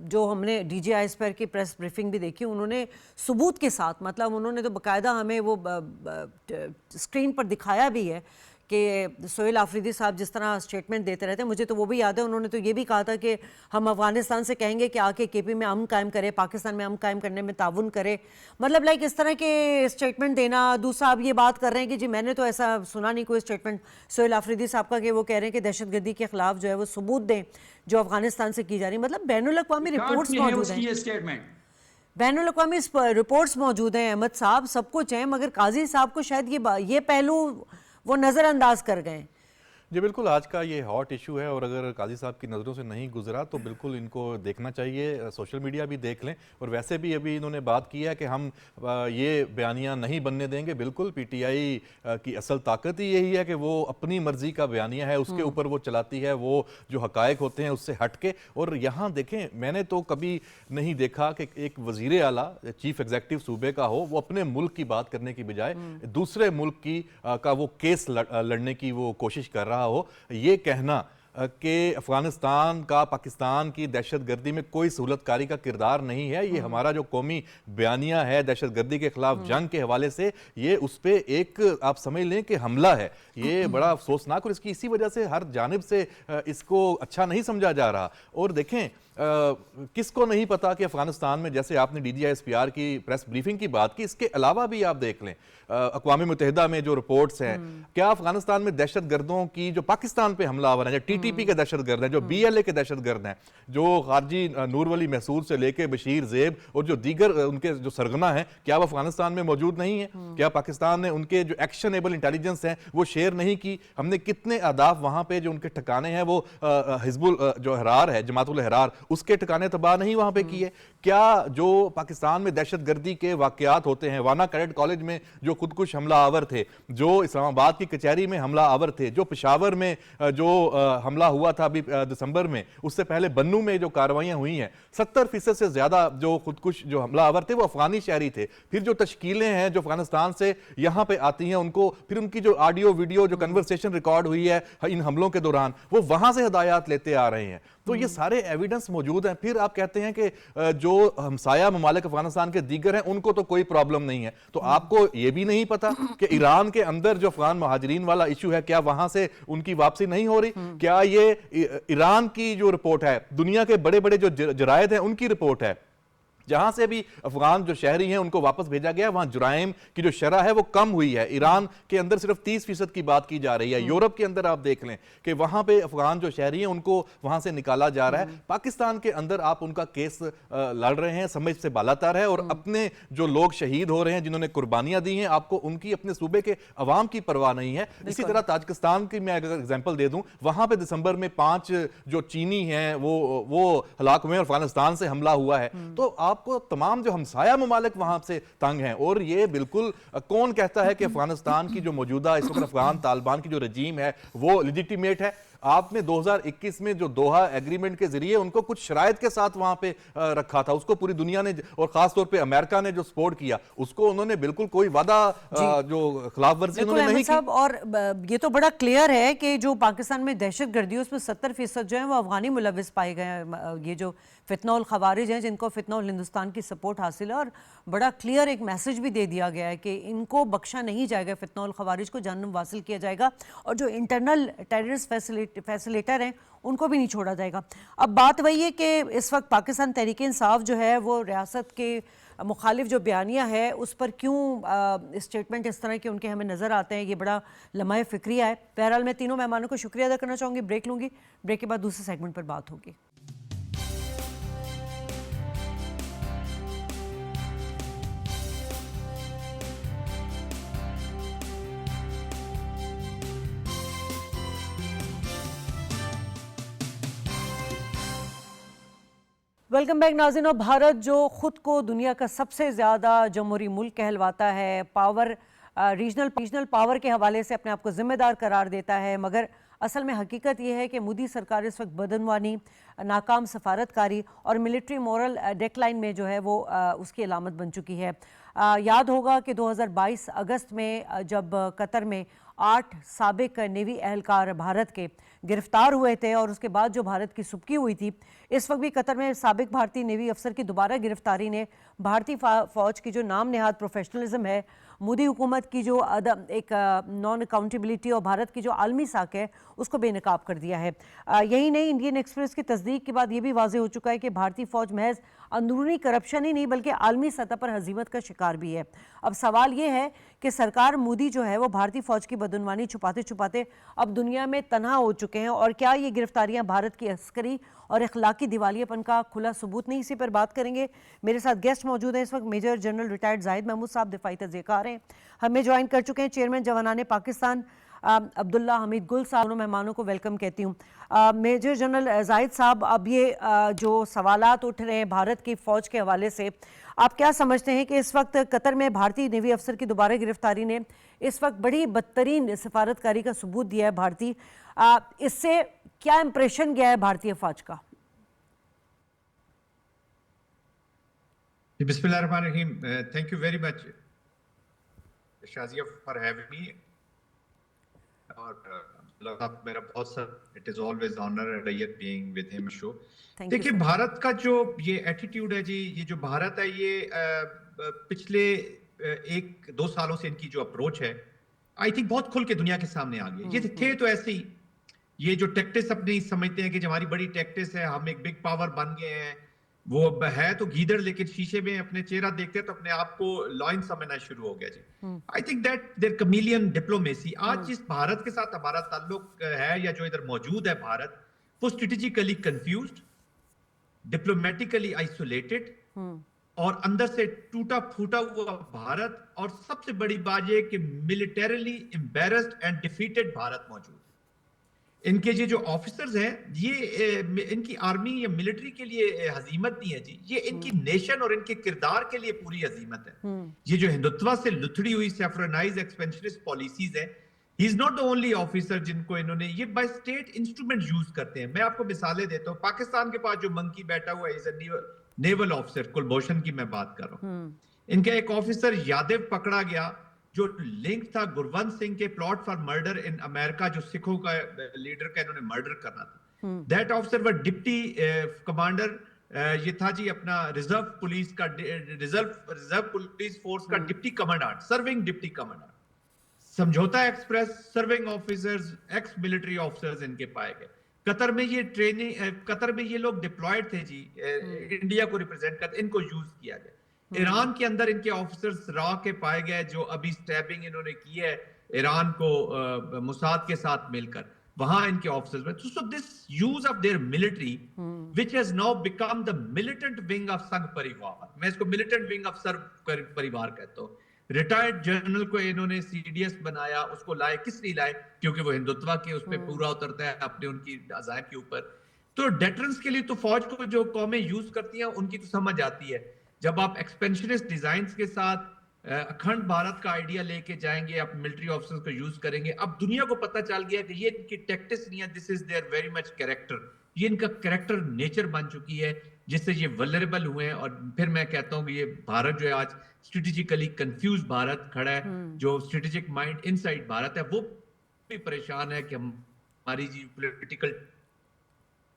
S1: जो हमने डीजीआई स्पेयर की प्रेस ब्रीफिंग भी देखी, उन्होंने सबूत के साथ, मतलब उन्होंने तो बाकायदा हमें वो स्क्रीन पर दिखाया भी है कि सोहेल आफरीदी साहब जिस तरह स्टेटमेंट देते रहते हैं, मुझे तो वो भी याद है, उन्होंने तो ये भी कहा था कि हम अफगानिस्तान से कहेंगे कि आके केपी में अमन कायम करे, पाकिस्तान में अमन कायम करने में ताउन करे, मतलब लाइक इस तरह के स्टेटमेंट देना। दूसरा आप ये बात कर रहे हैं कि जी मैंने तो ऐसा सुना नहीं कोई स्टेटमेंट सोहेल आफरीदी साहब का कि वो कह रहे हैं कि दहशतगर्दी के खिलाफ जो है वो सबूत दें जो अफगानिस्तान से की जा रही है। मतलब बैनुल अक़वामी रिपोर्ट्स मौजूद हैं, बैनुल अक़वामी रिपोर्ट्स मौजूद हैं अहमद साहब, सब कुछ है, मगर काजी साहब को शायद ये पहलू वो नज़रअंदाज कर गए।
S4: जी बिल्कुल, आज का ये हॉट इशू है और अगर काजी साहब की नज़रों से नहीं गुजरा तो बिल्कुल इनको देखना चाहिए, सोशल मीडिया भी देख लें। और वैसे भी अभी इन्होंने बात की है कि हम ये बयानिया नहीं बनने देंगे। बिल्कुल, पीटीआई की असल ताकत ही यही है कि वो अपनी मर्जी का बयानिया है, उसके ऊपर वो चलाती है, वो जो हकायक होते हैं उससे हट के। और यहाँ देखें, मैंने तो कभी नहीं देखा कि एक वज़ीर आला चीफ एग्जीक्यूटिव सूबे का हो, वो अपने मुल्क की बात करने की बजाय दूसरे मुल्क की का वो केस लड़ने की वो कोशिश कर रहा हो। ये कहना कि अफगानिस्तान का पाकिस्तान की दहशतगर्दी में कोई सहूलतकारी का किरदार नहीं है, ये हमारा जो कौमी बयानिया है दहशतगर्दी के खिलाफ जंग के हवाले से, ये उस पर एक आप समझ लें कि हमला है। ये बड़ा अफसोसनाक, और इसकी इसी वजह से हर जानिब से इसको अच्छा नहीं समझा जा रहा। और देखें किसको नहीं पता कि अफगानिस्तान में, जैसे आपने DGISPR की प्रेस ब्रीफिंग की बात की, इसके अलावा भी आप देख लें अक़वाम मुत्तहिदा में जो रिपोर्ट्स हैं, क्या अफगानिस्तान में दहशतगर्दों की जो पाकिस्तान पे हमलावर हैं, जो TTP के दहशतगर्द हैं, जो BLA के दहशतगर्द हैं, जो खारजी नूर वली महसूद से लेके बशीर ज़ेब और जो दीगर उनके जो सरगना हैं, क्या वो अफगानिस्तान में मौजूद नहीं है? क्या पाकिस्तान ने उनके जो एक्शनेबल इंटेलिजेंस हैं वो शेयर नहीं की? हमने कितने अहदाफ वहाँ पे जो उनके ठिकाने हैं, वो हिजबुल जो हरार है, जमातुल हरार, उसके ठिकाने तबाह नहीं वहां पे किए? क्या जो पाकिस्तान में दहशतगर्दी के वाकयात होते हैं, वाना कैडेट कॉलेज में जो खुदकुश हमला आवर थे, जो इस्लामाबाद की कचहरी में हमला आवर थे, जो पेशावर में जो हमला हुआ था अभी दिसंबर में, उससे पहले बन्नू में जो कार्रवाइयां हुई हैं, 70% से ज्यादा जो खुदकुश जो हमला आवर थे वो अफगानी शहरी थे। फिर जो तश्कीलें हैं जो अफगानिस्तान से यहां पे आती हैं, उनको फिर उनकी जो ऑडियो वीडियो जो कन्वर्सेशन रिकॉर्ड हुई है इन हमलों के दौरान, वो वहां से हदायत लेते आ रहे हैं। तो ये सारे एविडेंस मौजूद हैं। फिर आप कहते हैं कि जो हमसाया ममालिक अफगानिस्तान के दीगर हैं उनको तो कोई प्रॉब्लम नहीं है, तो आपको ये भी नहीं पता कि ईरान के अंदर जो अफगान महाजरीन वाला इशू है, क्या वहां से उनकी वापसी नहीं हो रही? क्या ये ईरान की जो रिपोर्ट है, दुनिया के बड़े बड़े जो जरायद हैं उनकी रिपोर्ट है, जहां से भी अफगान जो शहरी हैं उनको वापस भेजा गया, वहां जुराइम की जो शरह है वो कम हुई है। ईरान के अंदर सिर्फ 30% की बात की जा रही है। यूरोप के अंदर आप देख लें कि वहां पे अफगान जो शहरी हैं उनको वहां से निकाला जा रहा है। पाकिस्तान के अंदर आप उनका केस लड़ रहे हैं, समझ से बालातर है, और अपने जो लोग शहीद हो रहे हैं, जिन्होंने कुर्बानियां दी हैं, आपको उनकी अपने सूबे के अवाम की परवाह नहीं है। इसी तरह ताजिकिस्तान की मैं अगर एग्जाम्पल दे दूं, वहां पर दिसंबर में 5 जो चीनी हैं वो हलाक हुए, अफगानिस्तान से हमला हुआ है। तो आपको तमाम जो हमसाया ममालिक वहां से तंग हैं। और ये बिल्कुल कौन कहता है कि अफगानिस्तान की जो मौजूदा इस वक्त अफगान तालिबान की जो रजीम है वो लेजिटिमेट है? आपने 2021 में जो दोहा एग्रीमेंट के जरिए उनको कुछ शराइत के साथ वहां पे रखा था, उसको पूरी दुनिया ने और खासतौर पे अमेरिका ने जो सपोर्ट किया, उसको उन्होंने बिल्कुल कोई वादा जो खिलाफ वर्जी उन्होंने नहीं की।
S1: और ये तो बड़ा क्लियर है कि जो पाकिस्तान में दहशतगर्दी है उसमें 70% जो है वो अफगानी मुलविस पाए गए हैं। ये जो फितनौल खवारिज हैं, जिनको फितनौल हिंदुस्तान की सपोर्ट हासिल है, और बड़ा क्लियर एक मैसेज भी दे दिया गया है कि इनको बख्शा नहीं जाएगा, फितनौल खवारिज को जहन्नुम वासिल किया जाएगा, और जो इंटरनल टेररिस्ट फैसिलिटेटर हैं उनको भी नहीं छोड़ा जाएगा। अब बात वही है कि इस वक्त पाकिस्तान तहरीक इंसाफ जो है वो रियासत के मुखालिफ जो बयानिया है उस पर क्यों स्टेटमेंट इस तरह के उनके हमें नज़र आते हैं, ये बड़ा लम्हा फ़िक्रिया है। बहरहाल मैं तीनों मेहमानों को शुक्रिया अदा करना चाहूँगी। ब्रेक लूँगी, ब्रेक के बाद दूसरे सेगमेंट पर बात होगी। वेलकम बैक नाज़रीन। और भारत जो ख़ुद को दुनिया का सबसे ज़्यादा जमहूरी मुल्क कहलवाता है, रीजनल पावर के हवाले से अपने आप को ज़िम्मेदार करार देता है, मगर असल में हकीकत यह है कि मोदी सरकार इस वक्त बदनवानी, नाकाम सफारतकारी और मिलिट्री मॉरल डेक्लाइन में जो है वो उसकी अलामत बन चुकी है। याद होगा कि 2022 अगस्त में जब कतर में 8 साबिक नेवी एहलकार भारत के गिरफ्तार हुए थे और उसके बाद जो भारत की सुबकी हुई थी, इस वक्त भी कतर में साबिक भारतीय नेवी अफसर की दोबारा गिरफ्तारी ने भारतीय फ़ौज की जो नाम नेहाद प्रोफेशनलिज्म है, मोदी हुकूमत की जो एक नॉन अकाउंटेबिलिटी और भारत की जो आलमी साख है उसको बेनकाब कर दिया है। यही नहीं, इंडियन एक्सप्रेस की तस्दीक के बाद ये भी वाज़ेह हो चुका है कि भारतीय फ़ौज महज अंदरूनी करप्शन ही नहीं बल्कि आलमी सतह पर हजीमत का शिकार भी है। अब सवाल ये है कि सरकार मोदी जो है वो भारतीय फ़ौज की बदनवानी छुपाते छुपाते अब दुनिया में तनहा हो चुके हैं, और क्या ये गिरफ्तारियां भारत की अस्करी और अखलाकी दिवालियापन का खुला सबूत नहीं? इसी पर बात करेंगे। मेरे साथ गेस्ट मौजूद हैं इस वक्त। Major general retired Zahid Mahmood साहब दिफाई तज़्येकार हैं, हमें ज्वाइन कर चुके हैं। चेयरमैन जवानाने पाकिस्तान अब्दुल्ला हमीद गुल साहब, दोनों मेहमानों को वेलकम कहती हूँ। मेजर जनरल जाहिद साहब, अब ये जो सवालात उठ रहे हैं भारत की फ़ौज के हवाले से, आप क्या समझते हैं कि इस वक्त कतर में भारतीय नेवी अफसर की दोबारा गिरफ्तारी ने इस वक्त बड़ी बदतरीन सफारतकारी का सबूत दिया है भारतीय, इससे क्या इंप्रेशन गया है भारतीय फ़ौज का?
S5: बिस्मिल्लाहिर्रहमानिर्रहीम। Thank you very much Shazia for having me. और मेरा बहुत सा it is always honour and being with him show. देखिए, भारत का जो ये एटीट्यूड है जी, ये जो भारत है, ये पिछले 1-2 सालों से इनकी जो अप्रोच है, आई थिंक बहुत खुल के दुनिया के सामने आ गई। ये थे तो ऐसे ही, ये जो टैक्टिस अपनी समझते हैं कि जो हमारी बड़ी टैक्टिस है, हम एक बिग पावर बन गए हैं, वो है तो गीदड़, लेकिन शीशे में अपने चेहरा देखते हैं तो अपने आप को लॉयन समझना शुरू हो गया जी। I think that their chameleon diplomacy, आज जिस भारत के साथ हमारा ताल्लुक है या जो इधर मौजूद है भारत, वो स्ट्रेटेजिकली कंफ्यूज्ड, डिप्लोमेटिकली आइसोलेटेड और अंदर से टूटा फूटा हुआ भारत, और सबसे बड़ी बात यह कि militarily embarrassed and defeated Bharat मौजूद है। इनके ये जो ऑफिसर्स हैं, ये इनकी आर्मी या मिलिट्री के लिए हजीमत नहीं है जी, ये इनकी नेशन और इनके किरदार के लिए पूरी हजीमत है। ये जो हिंदुत्व से लुथड़ी हुई सेफ्रनाइज एक्सपेंशनिस्ट पॉलिसीज है, he is not the only officer जिनको इन्होंने ये बाय स्टेट इंस्ट्रूमेंट यूज करते हैं। मैं आपको मिसालें देता हूँ। पाकिस्तान के पास जो मंकी बैठा हुआ है, is a naval officer, Kulbhushan की मैं बात कर रहा हूँ। इनका एक ऑफिसर यादव पकड़ा गया जो लिंक था गुरवंत सिंह के plot for murder in America, जो सिखों का लीडर का इन्होंने मर्डर करना था। दैट ऑफिसर व डिप्टी कमांडर, ये था जी अपना रिजर्व पुलिस का, रिजर्व पुलिस फोर्स का deputy commandant, serving deputy commandant. Samjhauta express serving officers, ex military officers इनके पाए गए। कतर में ये ट्रेनिंग, कतर में ये लोग डिप्लॉयड थे जी, इंडिया को रिप्रेजेंट करते, इनको यूज किया गया। ईरान के अंदर इनके ऑफिसर्स रॉ के पाए गए, जो अभी स्टैबिंग इन्होंने की है ईरान को मुसाद के साथ मिलकर, वहां इनके ऑफिसर्स में। So this use of their military which has now become the militant wing of संघ परिवार, मैं इसको मिलिटेंट विंग ऑफ संघ परिवार कहता हूँ। रिटायर्ड जनरल को इन्होंने सीडीएस बनाया, उसको लाए, किस लिए लाए? क्योंकि वो हिंदुत्व के उस पर पूरा उतरता है अपने उनकी अज़ाइम के ऊपर। तो डेटरेंस के लिए तो फौज को जो कौमें यूज करती हैं उनकी तो समझ आती है। जब आप एक्सपेंशनिस्ट डिजाइन्स के साथ अखंड भारत का आइडिया लेके जाएंगे, आप मिलिट्री ऑफिसर्स को यूज करेंगे। अब दुनिया को पता चल गया कि ये इनकी टैक्टिस नहीं है, this is there very much character, ये इनका कैरेक्टर नेचर बन चुकी है, जिससे ये वल्नरेबल हुए हैं। और फिर मैं कहता हूँ कि ये भारत जो है आज स्ट्रेटेजिकली कंफ्यूज भारत खड़ा है, जो स्ट्रेटेजिक माइंड इनसाइड भारत है वो भी परेशान है कि हमारी जी पॉलिटिकल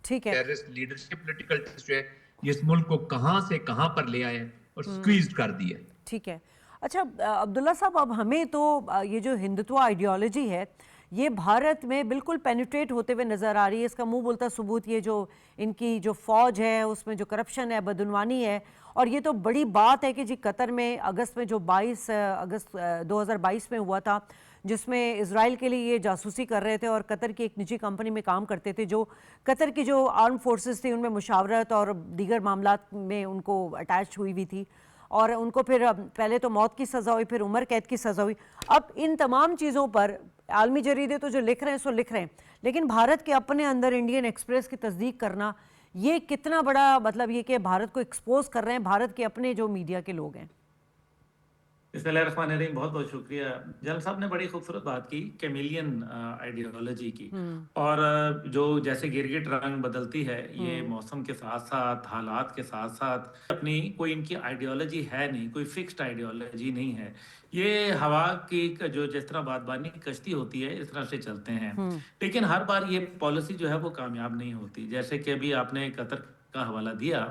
S5: टेररिस्ट लीडरशिप, पॉलिटिकल जो है ये इस मुल्क को कहां से कहां पर ले आए और स्क्वीज कर दिए।
S1: ठीक है। अच्छा अब्दुल्ला साहब, अब हमें तो ये जो हिंदुत्व आइडियोलॉजी है ये भारत में बिल्कुल पेनिट्रेट होते हुए नज़र आ रही है। इसका मुंह बोलता सबूत ये जो इनकी जो फ़ौज है उसमें जो करप्शन है, बदनवानी है। और ये तो बड़ी बात है कि जी कतर में अगस्त में जो 22 अगस्त 2022 में हुआ था, जिसमें इजराइल के लिए ये जासूसी कर रहे थे और कतर की एक निजी कंपनी में काम करते थे, जो कतर की जो आर्म फोर्सेस थी उनमें मुशावरत और दीगर मामलात में उनको अटैच हुई हुई थी, और उनको फिर पहले तो मौत की सज़ा हुई, फिर उम्र कैद की सज़ा हुई। अब इन तमाम चीज़ों पर आलमी जरीदे तो जो लिख रहे हैं सो लिख रहे हैं, लेकिन भारत के अपने अंदर इंडियन एक्सप्रेस की तस्दीक करना ये कितना बड़ा मतलब ये कि भारत को एक्सपोज कर रहे हैं भारत के अपने जो मीडिया के लोग हैं?
S6: बिस्मिल्लाहिर्रहमानिर्रहीम, बहुत बहुत शुक्रिया। जल साहब ने बड़ी खूबसूरत बात की कैमिलियन आइडियोलॉजी की। और जो जैसे गिरगिट रंग बदलती है, ये मौसम के साथ साथ, हालात के साथ साथ, अपनी कोई इनकी आइडियोलॉजी है नहीं, कोई फिक्स्ड आइडियोलॉजी नहीं है। ये हवा की जो जिस तरह बागबानी की कश्ती होती है, इस तरह से चलते हैं। लेकिन हर बार ये पॉलिसी जो है वो कामयाब नहीं होती। जैसे कि अभी आपने कतर का हवाला दिया,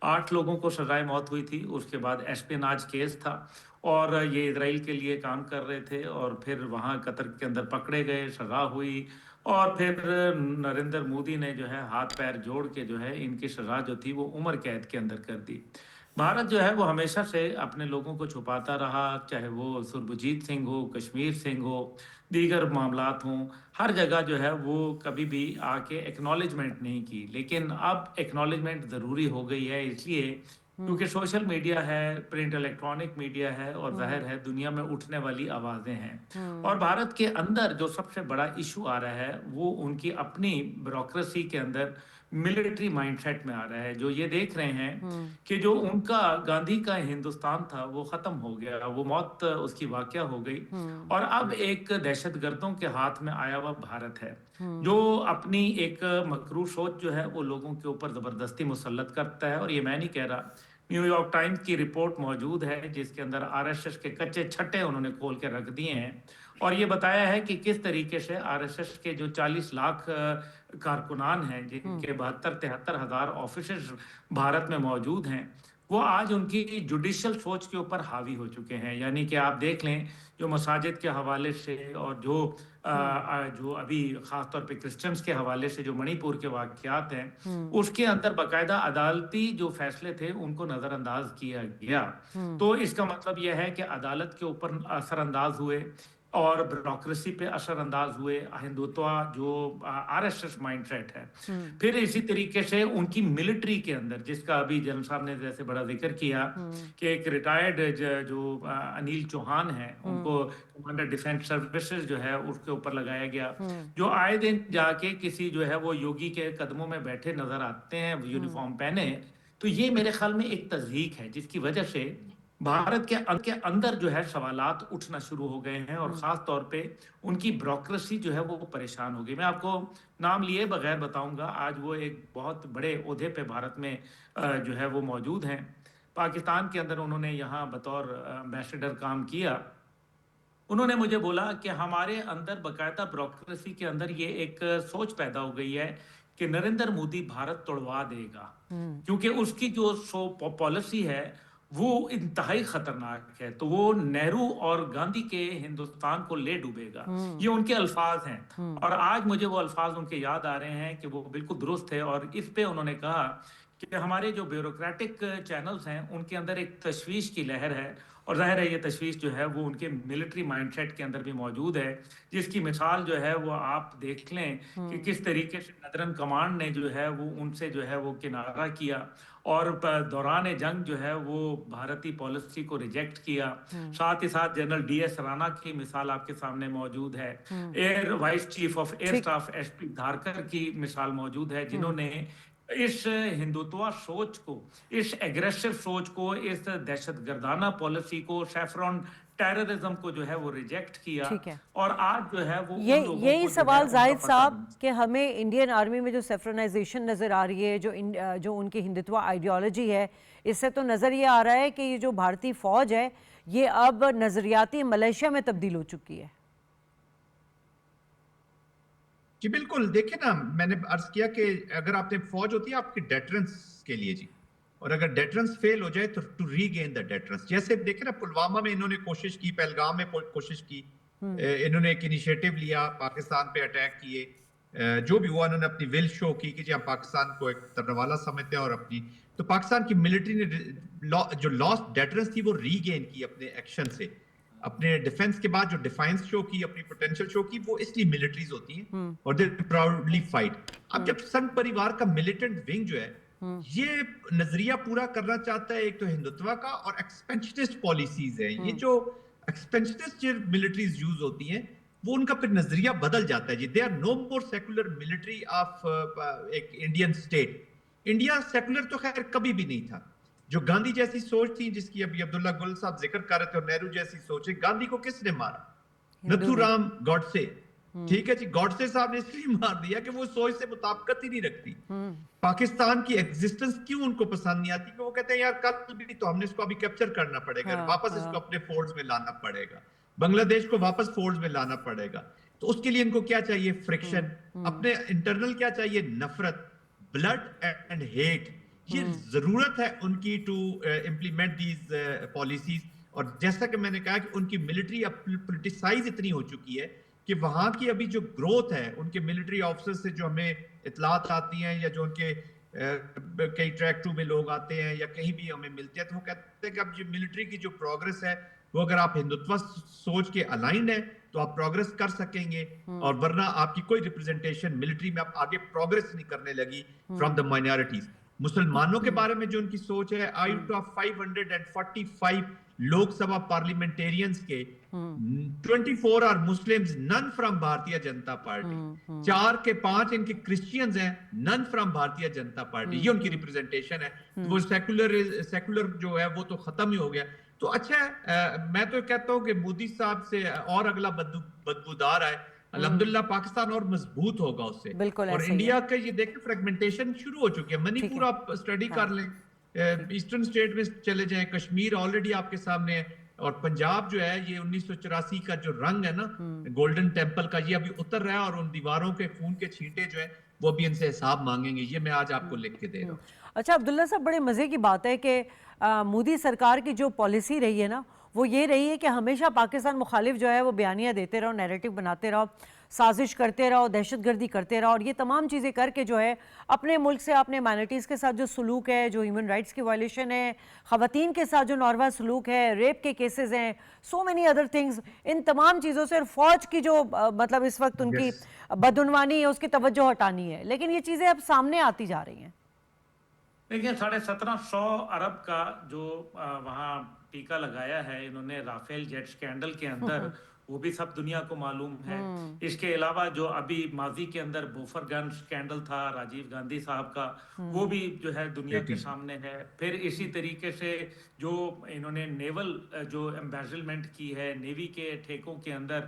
S6: 8 लोगों को सजाए मौत हुई थी, उसके बाद एस्पिनाज केस था और ये इजराइल के लिए काम कर रहे थे और फिर वहाँ कतर के अंदर पकड़े गए, सजा हुई और फिर नरेंद्र मोदी ने जो है हाथ पैर जोड़ के जो है इनकी सजा जो थी वो उम्र कैद के अंदर कर दी। भारत जो है वो हमेशा से अपने लोगों को छुपाता रहा, चाहे वो सुरबजीत सिंह हो, कश्मीर सिंह हो, दीगर मामलात हों, हर जगह जो है वो कभी भी आके एक्नॉलेजमेंट नहीं की। लेकिन अब एक्नॉलेजमेंट ज़रूरी हो गई है, इसलिए क्योंकि सोशल मीडिया है, प्रिंट इलेक्ट्रॉनिक मीडिया है और जाहिर है दुनिया में उठने वाली आवाज़ें हैं। और भारत के अंदर जो सबसे बड़ा इशू आ रहा है वो उनकी अपनी ब्यूरोक्रेसी के अंदर मिलिट्री माइंडसेट में आ रहा है। जो ये देख रहे हैं कि जो उनका गांधी का हिंदुस्तान था वो खत्म हो गया, वो मौत उसकी वाकया हो गई और अब एक दहशतगर्दों के हाथ में आया हुआ भारत है जो अपनी एक मकरू सोच जो है वो लोगों के ऊपर जबरदस्ती मुसल्लत करता है। और ये मैं नहीं कह रहा, न्यूयॉर्क टाइम्स की रिपोर्ट मौजूद है जिसके अंदर आरएसएस के कच्चे छट्टे उन्होंने खोल के रख दिए हैं और ये बताया है कि किस तरीके से आरएसएस के जो 40 लाख कारकुनान हैं जिनके 72-73 हजार ऑफिसर्स भारत में मौजूद हैं, वो आज उनकी जुडिशियल सोच के ऊपर हावी हो चुके हैं। यानी कि आप देख लें जो मसाजिद के हवाले से और जो अभी खासतौर पे क्रिश्चियंस के हवाले से जो मणिपुर के वाकयात हैं उसके अंदर बाकायदा अदालती जो फैसले थे उनको नजरअंदाज किया गया। तो इसका मतलब यह है कि अदालत के ऊपर असरअंदाज हुए और ब्यूरोक्रेसी पे असरअंदाज हुए हिंदुत्व जो आरएसएस माइंडसेट है। फिर इसी तरीके से उनकी मिलिट्री के अंदर जिसका अभी जनरल साहब ने जैसे बड़ा जिक्र किया कि एक रिटायर्ड जो अनिल चौहान है उनको कमांडर डिफेंस सर्विसेज जो है उसके ऊपर लगाया गया, जो आए दिन जाके किसी जो है वो योगी के कदमों में बैठे नजर आते हैं यूनिफॉर्म पहने। तो ये मेरे ख्याल में एक तज़हीक है जिसकी वजह से भारत के अंदर जो है सवालात उठना शुरू हो गए हैं और खास तौर पे उनकी ब्यूरोक्रेसी जो है वो परेशान हो गई। मैं आपको नाम लिए बगैर बताऊंगा, आज वो एक बहुत बड़े ओहदे पे भारत में जो है वो मौजूद हैं। पाकिस्तान के अंदर उन्होंने यहाँ बतौर एम्बेसडर काम किया। उन्होंने मुझे बोला कि हमारे अंदर बाकायदा ब्यूरोक्रेसी के अंदर ये एक सोच पैदा हो गई है कि नरेंद्र मोदी भारत तोड़वा देगा क्योंकि उसकी जो पॉलिसी है वो इंतहाई खतरनाक है। तो वो नेहरू और गांधी के हिंदुस्तान को ले डूबेगा, ये उनके अल्फाज हैं। और आज मुझे वो अल्फाज उनके याद आ रहे हैं कि वो बिल्कुल दुरुस्त है। और इस पे उन्होंने कहा कि हमारे जो ब्यूरोक्रेटिक चैनल्स हैं उनके अंदर एक तशवीश की लहर है और जाहिर है ये तशवीश जो है वो उनके मिलिट्री माइंडसेट के अंदर भी मौजूद है, जिसकी मिसाल जो है वो आप देख लें कि किस तरीके से नदरन कमांड ने जो है वो उनसे जो है वो किनारा किया और दौरान जंग जो है वो भारतीय पॉलिसी को रिजेक्ट किया। साथ ही साथ जनरल डीएस राणा की मिसाल आपके सामने मौजूद है, air vice chief of air staff SP Dharkar की मिसाल मौजूद है, जिन्होंने इस हिंदुत्व सोच को, इस एग्रेसिव सोच को, इस दहशतगर्दाना पॉलिसी को, सैफरॉन टेररिज्म को जो है वो रिजेक्ट किया। और आज जो है वो
S1: यही सवाल जाहिद साहब कि हमें इंडियन आर्मी में जो सेफ्रनाइजेशन नजर आ रही है, जो उनकी हिंदुत्व आइडियोलॉजी है, इससे तो नजर ये आ रहा है कि ये जो भारतीय फौज है ये अब नजरियाती मलेशिया में तब्दील हो चुकी है।
S5: जी बिल्कुल, देखिए ना, मैंने अर्ज किया कि अगर आपने फौज होती है आपकी डेटरेंस के लिए जी, और अगर डेटरेंस फेल हो जाए तो टू रीगेन द डेटरेंस। जैसे देखे ना पुलवामा में इन्होंने कोशिश की, पहलगाम में कोशिश की, इन्होंने एक इनिशिएटिव लिया, पाकिस्तान पे अटैक किए, जो भी हुआ उन्होंने अपनी विल शो की कि जी हम पाकिस्तान को एक तरवाला समझते हैं और अपनी, तो पाकिस्तान की मिलिट्री ने जो लॉस्ट डेटरेंस थी वो रीगेन की अपने एक्शन से, अपने डिफेंस के बाद जो डिफाइंस शो की, अपनी पोटेंशियल शो की, वो इसलिए मिलिट्रीज होती हैं और दे प्राउडली फाइट। अब जब संघ परिवार का मिलिटेंट विंग जो है ये नजरिया पूरा करना चाहता है एक तो हिंदुत्व का और एक्सपेंशनिस्ट पॉलिसीज है, ये जो एक्सपेंशनिस्ट मिलिट्रीज यूज होती हैं वो उनका फिर नजरिया बदल जाता है जी। They are no more secular military of एक इंडियन स्टेट। इंडिया सेकुलर तो खैर कभी भी नहीं था। जो गांधी जैसी सोच थी, जिसकी अभी अब्दुल्ला गुल साहब जिक्र कर रहे थे, और नेहरू जैसी सोच है, गांधी को किसने मारा?
S1: हिंदू ने।
S5: नथुराम गॉडसे। ठीक है जी, गॉडसे साहब ने इसलिए मार दिया कि वो सोच से मुताबिकत ही नहीं रखती। पाकिस्तान की एग्जिस्टेंस क्यों उनको पसंद नहीं आती? कि वो कहते हैं यार कल भी तो हमने इसको अभी कैप्चर करना पड़ेगा,
S1: हाँ,
S5: वापस इसको अपने फोर्स में लाना पड़ेगा, बांग्लादेश को वापस फोर्स में लाना पड़ेगा। तो उसके लिए इनको क्या चाहिए? फ्रिक्शन। अपने इंटरनल क्या चाहिए? नफरत, ब्लड एंड हेट। ये जरूरत है उनकी टू इम्प्लीमेंट दीज पॉलिसीज। और जैसा कि मैंने कहा कि उनकी मिलिट्री अब पोलिटिसाइज इतनी हो चुकी है कि वहां की अभी जो ग्रोथ है, उनके मिलिट्री ऑफिसर से जो हमें इतलात आती हैं, या जो उनके कई ट्रैक टू में लोग आते हैं या कहीं भी हमें मिलते हैं, तो वो कहते हैं कि अब जो मिलिट्री की जो प्रोग्रेस है, वो अगर आप हिंदुत्व सोच के अलाइंड है तो आप प्रोग्रेस कर सकेंगे, और वरना आपकी कोई रिप्रेजेंटेशन मिलिट्री में आप आगे प्रोग्रेस नहीं करने लगी फ्रॉम द माइनॉरिटीज। मुसलमानों के बारे में जो उनकी सोच है, आउट ऑफ 545 लोकसभा पार्लियामेंटेरियंस के 24 are Muslims, none from Bharatiya Janata party. 4 के 5 इनके क्रिश्चियंस हैं, none from Bharatiya Janata party. ये उनकी रिप्रेजेंटेशन है। वो सेकुलर जो है वो तो खत्म ही हो गया। तो अच्छा है, मैं तो कहता हूं कि मोदी साहब से और अगला बदबूदार है, अल्हम्दुलिल्लाह पाकिस्तान और मजबूत होगा उससे।
S1: बिल्कुल
S5: और
S1: ऐसे ही है।
S5: इंडिया का ये देखें फ्रेगमेंटेशन शुरू हो चुकी है। मणिपुर आप स्टडी कर लें, ईस्टर्न स्टेट में चले जाएं, कश्मीर ऑलरेडी आपके सामने है, और पंजाब जो है ये 1984 का जो रंग है ना गोल्डन टेम्पल का, ये अभी उतर रहा है, और उन दीवारों के खून के छींटे जो है वो भी इनसे हिसाब मांगेंगे। ये मैं आज आपको लिख के दे रहा हूँ।
S1: अच्छा अब्दुल्ला साहब, बड़े मज़े की बात है कि मोदी सरकार की जो पॉलिसी रही है ना, वो ये रही है कि हमेशा पाकिस्तान मुखालिफ जो है वो बयानियाँ देते रहो, नैरेटिव बनाते रहो, साजिश करते रहो, दहशतगर्दी करते रहो, और ये तमाम चीज़ें करके जो है अपने मुल्क से, अपने माइनॉरिटीज़ के साथ जो सलूक है, जो ह्यूमन राइट्स की वायलेशन है, ख़वातीन के साथ जो नॉर्मल सलूक है, रेप के केसेस हैं, सो मेनी अदर थिंग्स, इन तमाम चीज़ों से, और फ़ौज की जो मतलब इस वक्त उनकी बदउनवानी है, उसकी तवज्जो हटानी है, लेकिन ये चीज़ें अब सामने आती जा रही हैं।
S6: देखिए 1750 अरब का जो वहाँ टीका लगाया है इन्होंने राफेल जेट स्कैंडल के अंदर, वो भी सब दुनिया को मालूम है। इसके अलावा जो अभी माजी के अंदर बोफर गन स्कैंडल था राजीव गांधी साहब का, वो भी जो है दुनिया के सामने है। फिर इसी तरीके से जो इन्होंने नेवल जो एम्बेजलमेंट की है नेवी के ठेकों के अंदर,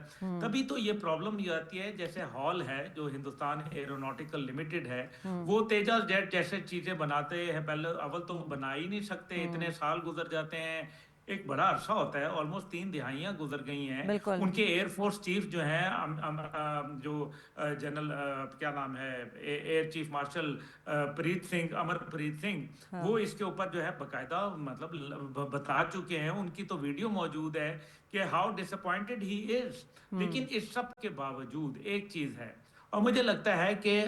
S6: तभी तो ये प्रॉब्लम ये आती है। जैसे हॉल है जो हिंदुस्तान एरोनॉटिकल लिमिटेड है, वो तेजस जेट जैसे चीजें बनाते हैं, पहले अव्वल तो बना ही नहीं सकते, इतने साल गुजर जाते हैं, एक बड़ा अरसा होता है, ऑलमोस्ट 3 दिहाइयां गुजर गई हैं। उनके एयरफोर्स चीफ जो हैं जो जनरल क्या नाम है, air chief marshal Preet Singh, Amarpreet Singh, वो इसके ऊपर जो है बकायदा मतलब बता चुके हैं। उनकी तो वीडियो मौजूद है कि हाउ डिसअपॉइंटेड ही इज। लेकिन इस सब के बावजूद एक चीज है, और मुझे लगता है कि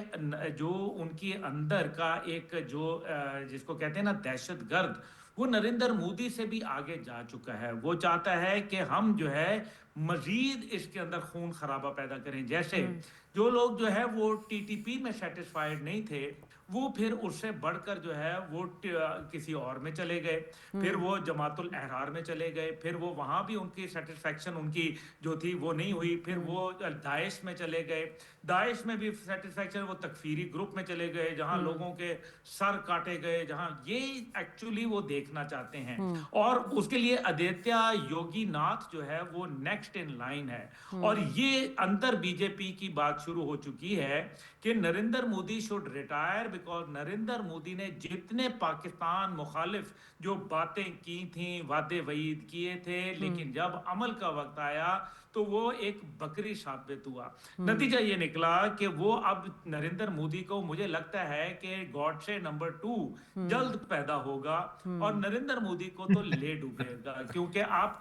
S6: जो उनकी अंदर का एक जो जिसको कहते हैं ना दहशतगर्द, वो नरेंद्र मोदी से भी आगे जा चुका है। वो चाहता है कि हम जो है मजीद इसके अंदर खून खराबा पैदा करें। जैसे जो लोग जो है वो टीटीपी में सेटिस्फाइड नहीं थे, वो फिर उससे बढ़कर जो है वो किसी और में चले गए, फिर वो जमातुल अहरार में चले गए, फिर वो वहां भी उनकी सेटिस्फैक्शन उनकी जो थी वो नहीं हुई, फिर वो दाइश में चले गए, दाइश में भी सेटिस्फैक्शन, वो तकफीरी ग्रुप में चले गए जहां लोगों के सर काटे गए, जहां ये एक्चुअली वो देखना चाहते हैं। और उसके लिए आदित्य योगी नाथ जो है वो नेक्स्ट इन लाइन है। और ये अंदर बीजेपी की बात शुरू हो चुकी है कि Narendra Modi should retire, because Narendra Modi ने जितने पाकिस्तान मुखालिफ जो बातें की थी, वादे वईद किए थे, लेकिन जब अमल का वक्त आया तो वो एक बकरी साबित हुआ। नतीजा ये निकला कि वो अब नरेंद्र मोदी को, मुझे लगता है कि गॉडसे नंबर 2 जल्द पैदा होगा, और नरेंद्र मोदी को तो ले डूबेगा। क्योंकि आप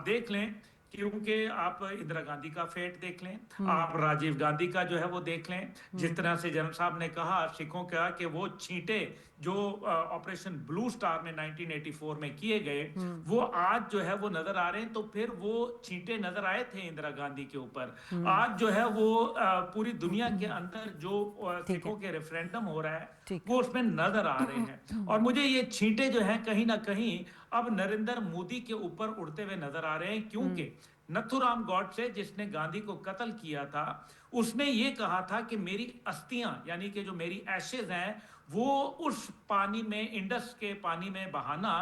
S6: देख लें, क्योंकि आप इंदिरा गांधी का फेट देख लें, आप राजीव गांधी का जो है वो देख लें, जिस तरह से जनरल साहब ने कहा सिखों का कि वो छींटे जो ऑपरेशन ब्लू स्टार में 1984 में किए गए, वो आज जो है वो नजर आ रहे हैं। तो फिर वो छींटे नजर आए थे इंदिरा गांधी के ऊपर, आज जो है वो पूरी दुनिया के अंदर जो सिखों के रेफरेंडम हो रहा है वो उसमें नजर आ रहे हैं। और मुझे ये छींटे जो है कहीं ना कहीं अब नरेंद्र मोदी के ऊपर उड़ते हुए नजर आ रहे हैं। क्योंकि नथुराम गॉडसे जिसने गांधी को कत्ल किया था, उसने ये कहा था कि मेरी अस्थियां यानी कि जो मेरी एशेज हैं वो उस पानी में, इंडस के पानी में बहाना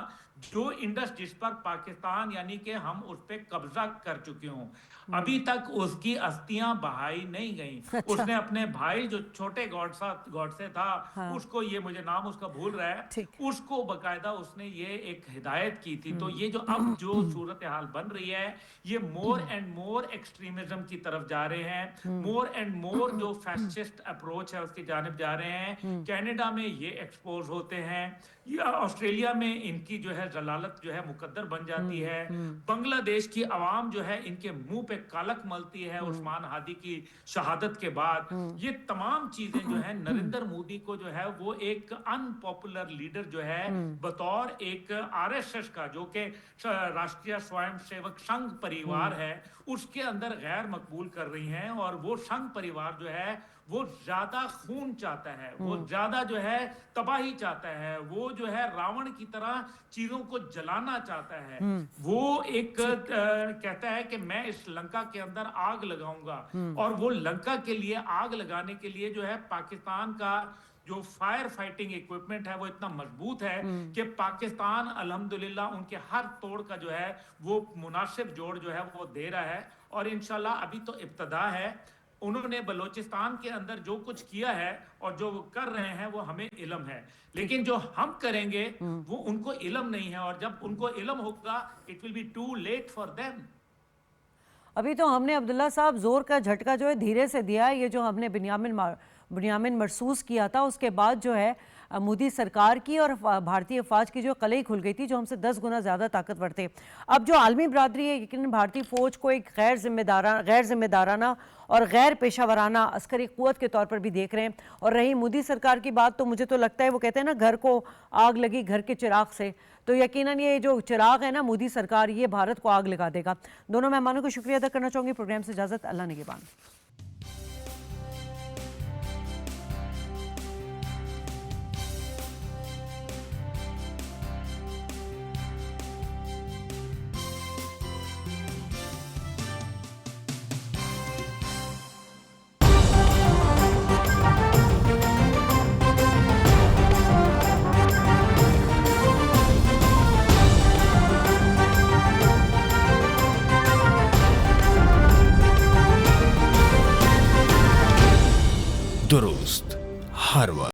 S6: जो इंडस जिस पर पाकिस्तान यानी कि हम उस पर कब्जा कर चुके हों, अभी तक उसकी अस्थियां बहाई नहीं गई।
S1: अच्छा।
S6: उसने अपने भाई जो छोटे गॉडसे था,
S1: हाँ।
S6: उसको, ये मुझे नाम उसका भूल रहा है,
S1: ठीक।
S6: उसको बकायदा उसने ये एक हिदायत की थी। तो ये जो अब जो सूरत हाल बन रही है, ये मोर एंड मोर एक्सट्रीमिज्म की तरफ जा रहे हैं, मोर एंड मोर जो फैसिस्ट अप्रोच है उसकी जानिब जा रहे हैं। कनाडा में ये एक्सपोज होते हैं, या ऑस्ट्रेलिया में इनकी जो है जलालत जो है मुकद्दर बन जाती है, बांग्लादेश की आवाम जो है इनके मुंह पे कालक मलती है उस्मान हादी की शहादत के बाद। ये तमाम चीजें जो है नरेंद्र मोदी को जो है वो एक अनपॉपुलर लीडर जो है बतौर एक आरएसएस का, जो कि राष्ट्रीय स्वयंसेवक संघ परिवार है, उसके अंदर गैर मकबूल कर रही हैं। और वो संघ परिवार जो है वो ज्यादा खून चाहता है, वो ज्यादा जो है तबाही चाहता है, वो जो है रावण की तरह चीजों को जलाना चाहता है। वो एक कहता है कि मैं इस लंका के अंदर आग लगाऊंगा, और वो लंका के लिए आग लगाने के लिए जो है पाकिस्तान का जो फायर फाइटिंग इक्विपमेंट है वो इतना मजबूत है कि पाकिस्तान अल्हम्दुलिल्लाह उनके हर तोड़ का जो है वो मुनासिब जोड़ जो है वो दे रहा है। और इंशाल्लाह अभी तो इब्तदा है। उन्होंने बलोचिस्तान के अंदर जो कुछ किया है और जो वो कर रहे हैं वो हमें इल्म है, लेकिन जो हम करेंगे वो उनको इल्म नहीं है, और जब उनको इल्म होगा it will be too late for them.
S1: अभी तो हमने अब्दुल्ला साहब जोर का झटका जो है धीरे से दिया है। ये जो हमने बुनियामिन मरसूस किया था, उसके बाद जो है मोदी सरकार की और भारतीय फ़ौज की जो कलई खुल गई थी, जो हमसे 10 गुना ज़्यादा ताकतवर थे। अब जो आलमी बरादरी है यकीनन भारतीय फ़ौज को एक गैर जिम्मेदाराना और गैर पेशावराना अस्करी क़ुव्वत के तौर पर भी देख रहे हैं। और रही मोदी सरकार की बात, तो मुझे तो लगता है वो कहते हैं ना, घर को आग लगी घर के चिराग से, तो यकीनन ये जो चिराग है ना मोदी सरकार, ये भारत को आग लगा देगा। दोनों मेहमानों को शुक्रिया अदा करना चाहूँगी। प्रोग्राम से इजाज़त, अल्लाह निगहबान।
S7: दुरुस्त हर वक्त।